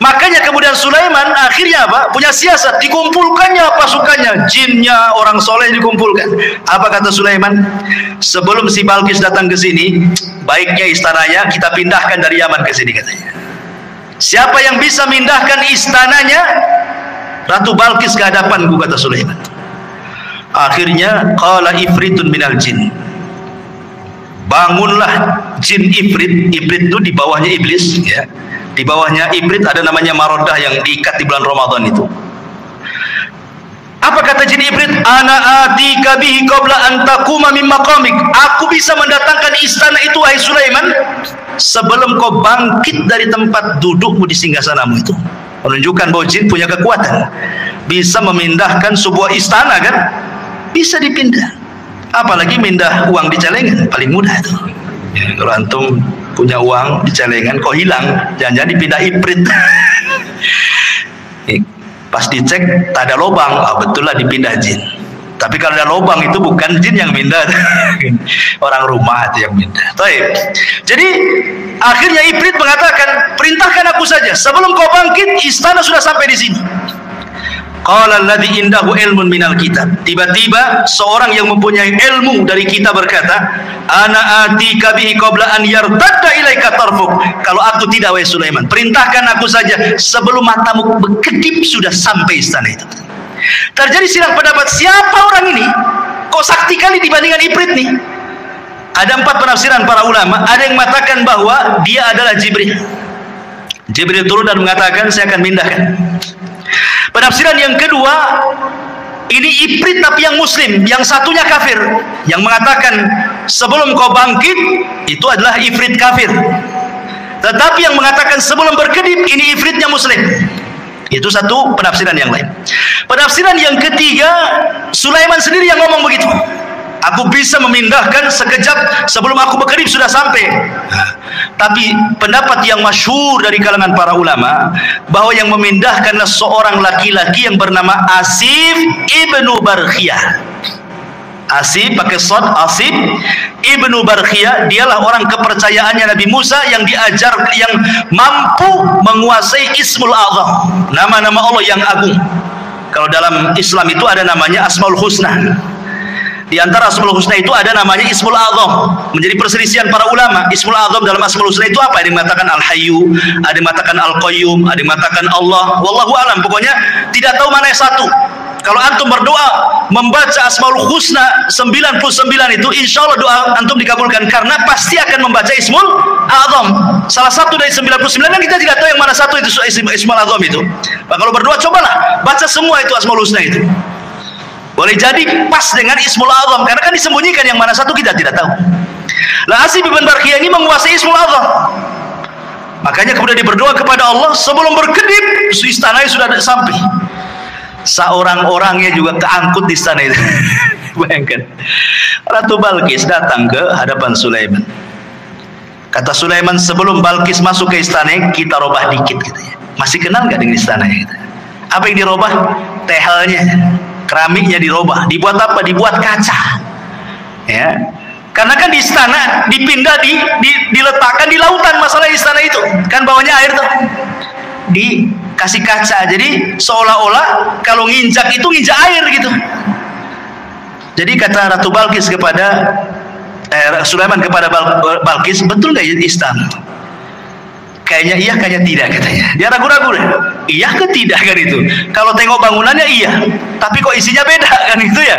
Makanya kemudian Sulaiman akhirnya apa? Punya siasat, dikumpulkannya pasukannya, jinnya, orang soleh dikumpulkan. Apa kata Sulaiman? Sebelum si Balqis datang ke sini, baiknya istananya kita pindahkan dari Yaman ke sini katanya. Siapa yang bisa mindahkan istananya Ratu Balqis ke hadapanku, kata Sulaiman. Akhirnya qala ifritun minal jin, bangunlah jin ifrit. Ifrit itu di bawahnya iblis ya. Di bawahnya ifrit ada namanya Marodah yang diikat di bulan Ramadan itu. Apa kata jin ifrit? Ana atika bihi qabla an taquma min maqamik. Aku bisa mendatangkan istana itu wahai Sulaiman sebelum kau bangkit dari tempat dudukmu di singgasanamu itu. Menunjukkan bahwa jin punya kekuatan, bisa memindahkan sebuah istana kan, bisa dipindah. Apalagi mindah uang di celengan, paling mudah itu ya. Kalau antum punya uang di celengan kok hilang, jangan-jangan dipindah ifrit. Pas dicek tak ada lubang, betul lah dipindah jin. Tapi kalau ada lubang itu bukan jin yang mindah, orang rumah itu yang mindah. Baik. Jadi akhirnya Ifrit mengatakan, perintahkan aku saja, sebelum kau bangkit istana sudah sampai di sini. Qala alladhi indahu ilmun minal kitab. Tiba-tiba seorang yang mempunyai ilmu dari kitab berkata, ana atika bihi qabla an yartadda ilaika tarfuk. Kalau aku tidak, wahai Sulaiman, perintahkan aku saja sebelum matamu berkedip sudah sampai istana itu. Terjadi silang pendapat, siapa orang ini? Kok sakti kali dibandingkan Ifrit nih? Ada 4 penafsiran para ulama. Ada yang mengatakan bahwa dia adalah Jibril. Jibril turun dan mengatakan, saya akan mindahkan. Penafsiran yang kedua, ini Ifrit tapi yang muslim, yang satunya kafir, yang mengatakan sebelum kau bangkit itu adalah Ifrit kafir. Tetapi yang mengatakan sebelum berkedip ini Ifritnya muslim. Itu satu penafsiran yang lain. Penafsiran yang ketiga, Sulaiman sendiri yang ngomong begitu. Aku bisa memindahkan sekejap sebelum aku berkedip sudah sampai. Tapi pendapat yang masyhur dari kalangan para ulama bahwa yang memindahkanlah seorang laki-laki yang bernama Asif ibnu Barkhiyah. Asif pakai shad, Asif ibnu Barkhiyah, dialah orang kepercayaannya Nabi Musa yang diajar, yang mampu menguasai Ismul A'zam, nama-nama Allah yang agung. Kalau dalam Islam itu ada namanya Asmaul Husna. Di antara Asmaul Husna itu ada namanya Ismul A'zam. Menjadi perselisihan para ulama, Ismul A'zam dalam Asmaul Husna itu apa? Ada yang mengatakan Al-Hayyu, ada yang mengatakan Al-Qayyum, ada yang mengatakan Allah. Wallahu a'lam. Pokoknya tidak tahu mana yang satu. Kalau antum berdoa membaca Asmaul Husna 99 itu, insya Allah doa antum dikabulkan, karena pasti akan membaca Ismul A'zam. Salah satu dari 99 yang kita tidak tahu yang mana satu itu Ismul A'zam itu. Nah, kalau berdoa cobalah baca semua itu Asmaul Husna itu. Boleh jadi pas dengan Ismul A'zam, karena kan disembunyikan yang mana satu kita tidak tahu. Lah Asif bin Barkhiyah ini menguasai Ismul A'zam. Makanya kemudian dia berdoa kepada Allah sebelum berkedip istana sudah sampai. Seorang-orangnya juga keangkut di istana itu. Bayangkan. Ratu Balkis datang ke hadapan Sulaiman. Kata Sulaiman, sebelum Balkis masuk ke istana, kita robah dikit katanya. Masih kenal nggak dengan istana gitu? Apa yang dirobah? Tehelnya. Keramiknya dirubah, dibuat apa? Dibuat kaca. Ya. Karena kan di istana dipindah, diletakkan di lautan, masalah istana itu. Kan bawahnya air tuh. Dikasih kaca. Jadi seolah-olah kalau nginjak itu nginjak air gitu. Jadi kata Ratu Balkis kepada Sulaiman kepada Balkis, betul nggak istana? Kayaknya iya, kayaknya tidak katanya. Dia ragu-ragu deh. Iya ke tidak kan itu? Kalau tengok bangunannya iya, tapi kok isinya beda kan itu ya.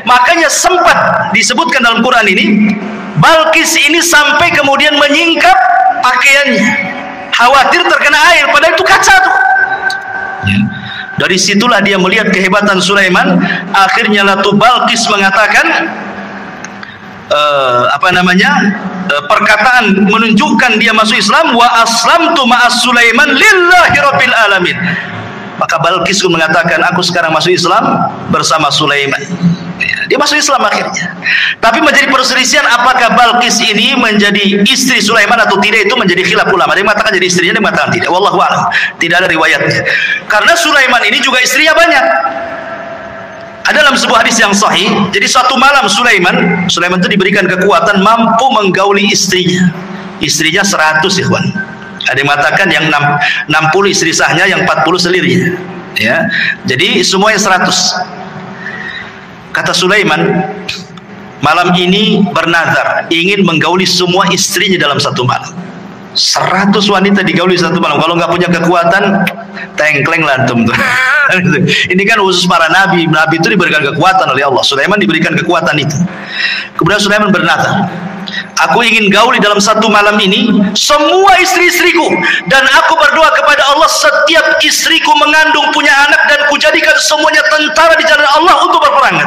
Makanya sempat disebutkan dalam Quran ini, Balkis ini sampai kemudian menyingkap pakaiannya, khawatir terkena air, padahal itu kaca tuh. Ya. Dari situlah dia melihat kehebatan Sulaiman. Akhirnya Ratu Balkis mengatakan perkataan menunjukkan dia masuk Islam, wa aslamtu ma'as Sulaiman lillahi rabbil alamin. Maka Balkis mengatakan, aku sekarang masuk Islam bersama Sulaiman. Dia masuk Islam akhirnya. Tapi menjadi perselisihan apakah Balkis ini menjadi istri Sulaiman atau tidak, itu menjadi khilaf ulama. Ada yang mengatakan jadi istrinya, ada yang mengatakan tidak. Wallahu a'lam. Tidak ada riwayatnya. Karena Sulaiman ini juga istrinya banyak. Ada dalam sebuah hadis yang sahih, jadi suatu malam Sulaiman itu diberikan kekuatan mampu menggauli istrinya. Istrinya 100 ikhwan. Ada yang mengatakan yang 60 istri sahnya, yang 40 selirnya. Ya. Jadi semuanya 100. Kata Sulaiman, malam ini bernazar ingin menggauli semua istrinya dalam satu malam. 100 wanita digauli satu malam. Kalau nggak punya kekuatan, tengkleng lantum tuh. Ini kan khusus para nabi. Nabi itu diberikan kekuatan oleh Allah. Sulaiman diberikan kekuatan itu. Kemudian Sulaiman bernazar, aku ingin gauli dalam satu malam ini semua istri-istriku, dan aku berdoa kepada Allah setiap istriku mengandung punya anak, dan kujadikan semuanya tentara di jalan Allah untuk berperang.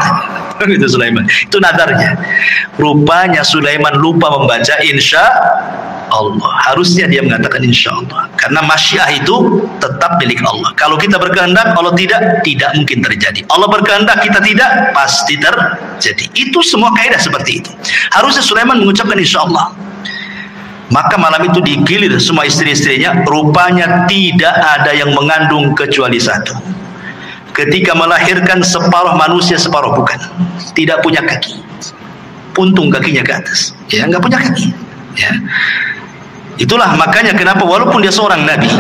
Itu Sulaiman. Itu nadarnya. Rupanya Sulaiman lupa membaca insya Allah. Harusnya dia mengatakan insya Allah, karena masyiah itu tetap milik Allah. Kalau kita berkehendak, Allah tidak mungkin terjadi. Allah berkehendak, kita tidak, pasti terjadi. Itu semua kaidah seperti itu. Harusnya Sulaiman mengucapkan insya Allah. Maka malam itu digilir semua istri-istrinya. Rupanya tidak ada yang mengandung kecuali satu. ketika melahirkan separuh manusia separuh bukan, tidak punya kaki, puntung kakinya ke atas, ya nggak punya kaki, ya. Itulah makanya kenapa walaupun dia seorang nabi,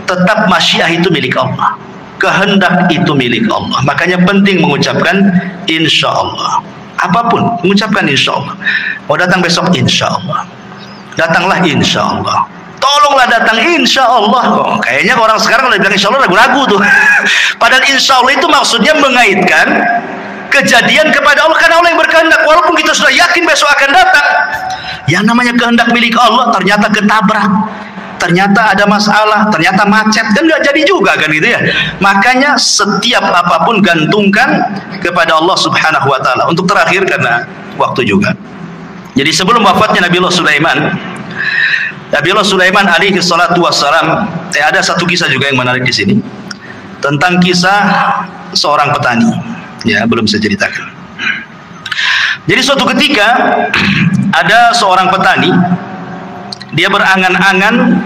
tetap masyiah itu milik Allah, kehendak itu milik Allah. Makanya penting mengucapkan insya Allah, apapun mengucapkan insya Allah. Mau datang besok insya Allah, datanglah insya Allah. Tolonglah datang insya Allah. Oh, kayaknya orang sekarang kalau bilang insya Allah ragu-ragu tuh. Padahal insya Allah itu maksudnya mengaitkan kejadian kepada Allah, karena Allah yang berkehendak. Walaupun kita sudah yakin besok akan datang, yang namanya kehendak milik Allah ternyata ketabrak, ternyata ada masalah, ternyata macet, kan nggak jadi juga kan gitu ya. Makanya setiap apapun gantungkan kepada Allah Subhanahu wa taala. Untuk terakhir karena waktu juga. Jadi sebelum wafatnya Nabiullah Sulaiman alaihi salatu wassalam, ada satu kisah juga yang menarik di sini tentang kisah seorang petani. Ya, belum saya ceritakan. Jadi suatu ketika ada seorang petani, dia berangan-angan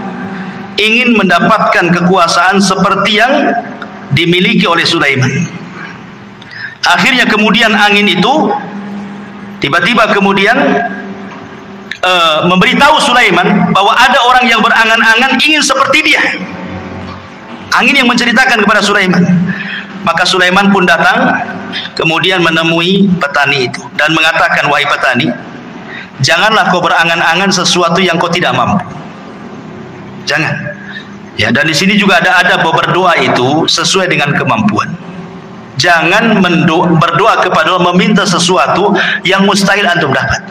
ingin mendapatkan kekuasaan seperti yang dimiliki oleh Sulaiman. Akhirnya kemudian angin itu tiba-tiba kemudian memberitahu Sulaiman bahwa ada orang yang berangan-angan ingin seperti dia. Angin yang menceritakan kepada Sulaiman. Maka Sulaiman pun datang kemudian menemui petani itu dan mengatakan, wahai petani, janganlah kau berangan-angan sesuatu yang kau tidak mampu. Jangan. Ya, dan di sini juga ada bahwa berdoa itu sesuai dengan kemampuan. Jangan berdoa kepada Allah meminta sesuatu yang mustahil antum dapat.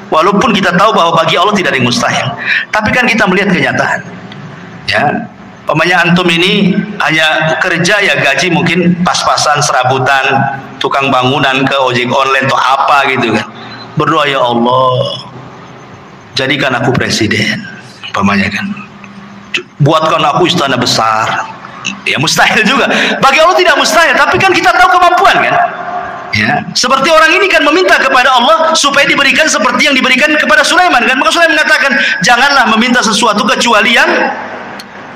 Walaupun kita tahu bahwa bagi Allah tidak ada yang mustahil, tapi kan kita melihat kenyataan. Ya, pemanya antum ini hanya kerja ya gaji mungkin pas-pasan, serabutan, tukang bangunan ke ojek online atau apa gitu kan. Berdoa, ya Allah, jadikan aku presiden, pemanya kan. Buatkan aku istana besar. Ya mustahil juga. Bagi Allah tidak mustahil, tapi kan kita tahu kemampuan kan. Ya, seperti orang ini kan meminta kepada Allah supaya diberikan seperti yang diberikan kepada Sulaiman kan. Maka Sulaiman mengatakan, janganlah meminta sesuatu kecuali yang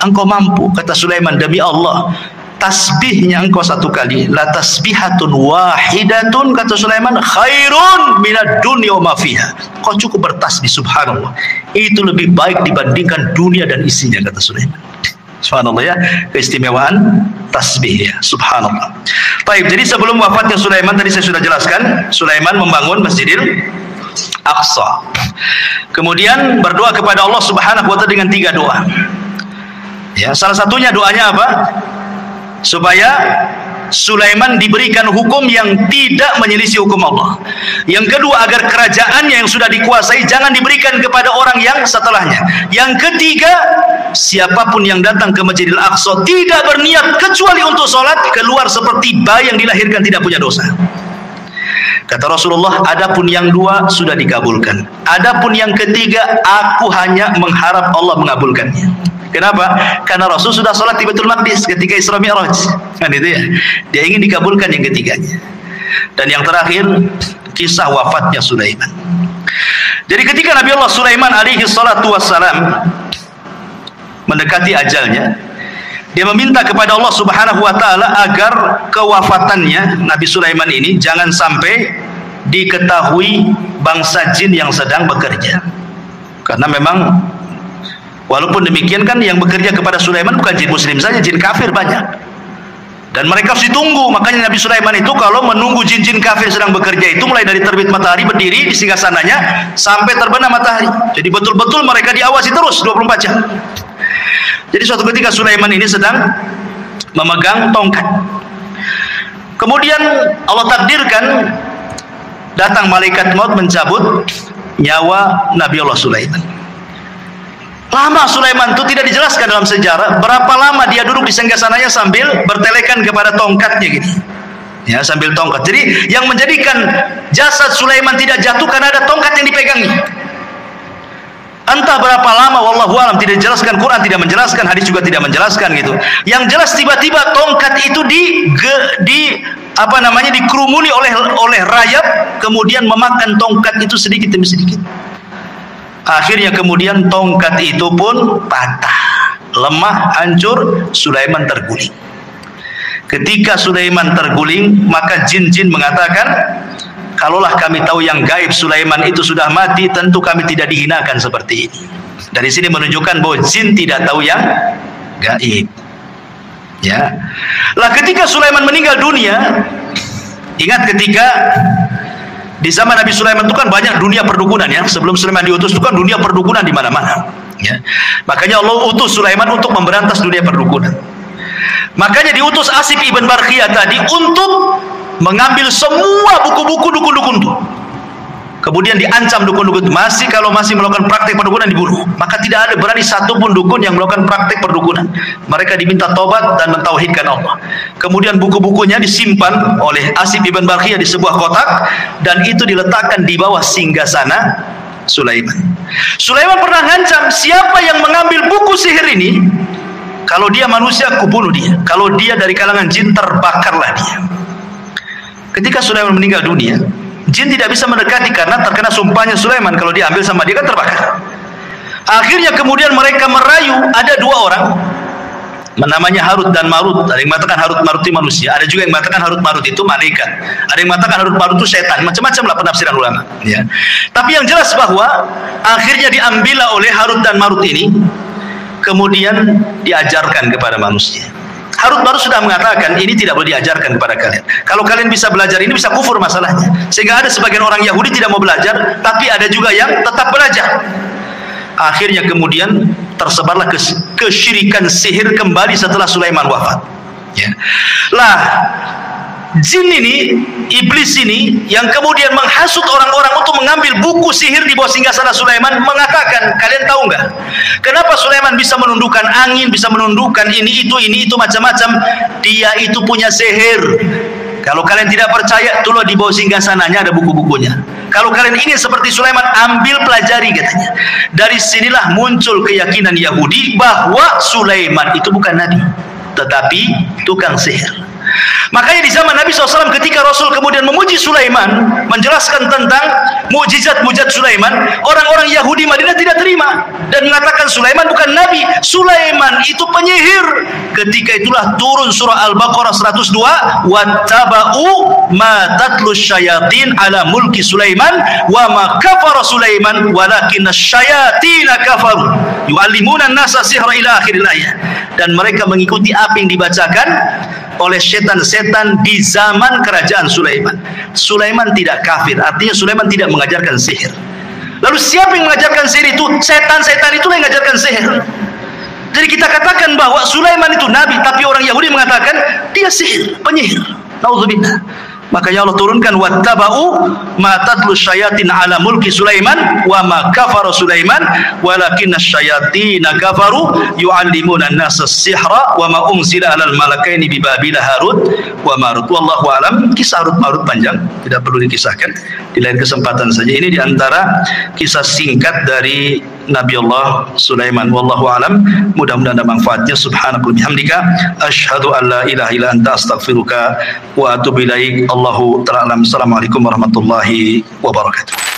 engkau mampu. Kata Sulaiman, demi Allah, tasbihnya engkau satu kali, la tasbihatun wahidatun, kata Sulaiman, khairun minad dunya wa ma fiha. Kau cukup bertasbih, subhanallah, itu lebih baik dibandingkan dunia dan isinya, kata Sulaiman. Subhanallah ya, keistimewaan tasbih ya, subhanallah. Baik, jadi sebelum wafatnya Sulaiman tadi saya sudah jelaskan, Sulaiman membangun Masjidil Aqsa. Kemudian berdoa kepada Allah Subhanahu wa taala dengan 3 doa. Ya, salah satunya doanya apa? Supaya Sulaiman diberikan hukum yang tidak menyelisih hukum Allah. Yang kedua, agar kerajaannya yang sudah dikuasai jangan diberikan kepada orang yang setelahnya. Yang ketiga, siapapun yang datang ke Masjidil Aqsa tidak berniat kecuali untuk sholat, keluar seperti bayi yang dilahirkan tidak punya dosa. Kata Rasulullah, adapun yang 2 sudah dikabulkan. Adapun yang ketiga, aku hanya mengharap Allah mengabulkannya. Kenapa? Karena Rasul sudah sholat di Baitul Maqdis ketika Isra Mi'raj. Kan itu ya. Dia ingin dikabulkan yang ketiganya. Dan yang terakhir, kisah wafatnya Sulaiman. Jadi ketika Nabi Allah Sulaiman alaihi salatu wassalam mendekati ajalnya, dia meminta kepada Allah Subhanahu wa taala agar kewafatannya Nabi Sulaiman ini jangan sampai diketahui bangsa jin yang sedang bekerja. Karena memang walaupun demikian kan yang bekerja kepada Sulaiman bukan jin muslim saja, jin kafir banyak. Dan mereka harus ditunggu. Makanya Nabi Sulaiman itu kalau menunggu jin-jin kafir sedang bekerja itu mulai dari terbit matahari berdiri di singgasananya sampai terbenam matahari. Jadi betul-betul mereka diawasi terus 24 jam. Jadi suatu ketika Sulaiman ini sedang memegang tongkat. Kemudian Allah takdirkan datang malaikat maut mencabut nyawa Nabi Allah Sulaiman. Lama Sulaiman itu tidak dijelaskan dalam sejarah berapa lama dia duduk di singgasananya sambil bertelekan kepada tongkatnya gitu. Ya, sambil tongkat. Jadi yang menjadikan jasad Sulaiman tidak jatuh karena ada tongkat yang dipegangnya. Entah berapa lama, wallahu alam, tidak dijelaskan, Quran tidak menjelaskan, hadis juga tidak menjelaskan gitu. Yang jelas tiba-tiba tongkat itu dikerumuni oleh rayap, kemudian memakan tongkat itu sedikit demi sedikit. Akhirnya kemudian tongkat itu pun patah, lemah, hancur, Sulaiman terguling. Ketika Sulaiman terguling, maka jin-jin mengatakan, kalaulah kami tahu yang gaib Sulaiman itu sudah mati, tentu kami tidak dihinakan seperti ini. Dari sini menunjukkan bahwa jin tidak tahu yang gaib. Ya. Lah ketika Sulaiman meninggal dunia, ingat ketika di zaman Nabi Sulaiman itu kan banyak dunia perdukunan ya. Sebelum Sulaiman diutus itu kan dunia perdukunan di mana-mana. Ya. Makanya Allah utus Sulaiman untuk memberantas dunia perdukunan. Makanya diutus Asif ibn Barkhiyah tadi untuk mengambil semua buku-buku dukun-dukun itu. Kemudian diancam dukun-dukun kalau masih melakukan praktek perdukunan dibunuh. Maka tidak ada berani satupun dukun yang melakukan praktek perdukunan. Mereka diminta tobat dan mentauhidkan Allah. Kemudian buku-bukunya disimpan oleh Asif ibn Barkhiyah di sebuah kotak dan itu diletakkan di bawah singgasana Sulaiman. Sulaiman pernah ngancam, siapa yang mengambil buku sihir ini, kalau dia manusia, aku bunuh dia. Kalau dia dari kalangan jin, terbakarlah dia. Ketika Sulaiman meninggal dunia, jin tidak bisa mendekati karena terkena sumpahnya Sulaiman. Kalau diambil sama dia kan terbakar. Akhirnya kemudian mereka merayu, ada dua orang, namanya Harut dan Marut. Ada yang mengatakan Harut Marut itu manusia, ada juga yang mengatakan Harut Marut itu malaikat, ada yang mengatakan Harut Marut itu setan. Macam-macam lah penafsiran ulama. Ya. Tapi yang jelas bahwa akhirnya diambillah oleh Harut dan Marut ini, kemudian diajarkan kepada manusia. Harut Marut sudah mengatakan ini tidak boleh diajarkan kepada kalian. Kalau kalian bisa belajar ini bisa kufur masalahnya. Sehingga ada sebagian orang Yahudi tidak mau belajar, tapi ada juga yang tetap belajar. Akhirnya kemudian tersebarlah kesyirikan sihir kembali setelah Sulaiman wafat. Ya. Lah jin ini, iblis ini yang kemudian menghasut orang-orang untuk mengambil buku sihir di bawah singgasana Sulaiman, mengatakan, kalian tahu nggak kenapa Sulaiman bisa menundukkan angin, bisa menundukkan ini itu macam-macam? Dia itu punya sihir. Kalau kalian tidak percaya, tolong di bawah singgasananya ada buku-bukunya. Kalau kalian ingin seperti Sulaiman, ambil pelajari katanya. Dari sinilah muncul keyakinan Yahudi bahwa Sulaiman itu bukan nabi, tetapi tukang sihir. Makanya di zaman Nabi SAW ketika Rasul kemudian memuji Sulaiman, menjelaskan tentang mukjizat-mukjizat Sulaiman, orang-orang Yahudi Madinah tidak terima dan mengatakan Sulaiman bukan Nabi, Sulaiman itu penyihir. Ketika itulah turun surah Al-Baqarah 102, wattaba'u ma tatlu syayatin ala mulki Sulaiman wa ma kafara Sulaiman walakinna syayatina kafaru yu'allimuna an-nasa sihra ila akhiril ayat. Dan mereka mengikuti apa yang dibacakan oleh setan-setan di zaman kerajaan Sulaiman. Sulaiman tidak kafir, artinya Sulaiman tidak mengajarkan sihir. Lalu siapa yang mengajarkan sihir itu? Setan-setan itulah yang mengajarkan sihir. Jadi kita katakan bahwa Sulaiman itu nabi, tapi orang Yahudi mengatakan dia sihir, penyihir. Nauzubillah. Makanya Allah turunkan wattaba'u ma tatlu syayatin ala mulki Sulaiman wa ma kafara Sulaiman walakinna syayatina kafaru yu'allimuna an-nasa sihra wa ma unzila 'alal malakaini bi Babila Harut wa Marut. Wallahu alam. Kisah Harut Marut panjang, tidak perlu dikisahkan, di lain kesempatan saja. Ini diantara kisah singkat dari Nabi Allah Sulaiman. Wallahu alam. Mudah-mudahan ada manfaatnya. Subhanaka wa bihamdika asyhadu an la ilaha illa anta astaghfiruka wa atubu ilaik. Allahu ta'ala alam. Assalamualaikum warahmatullahi wabarakatuh.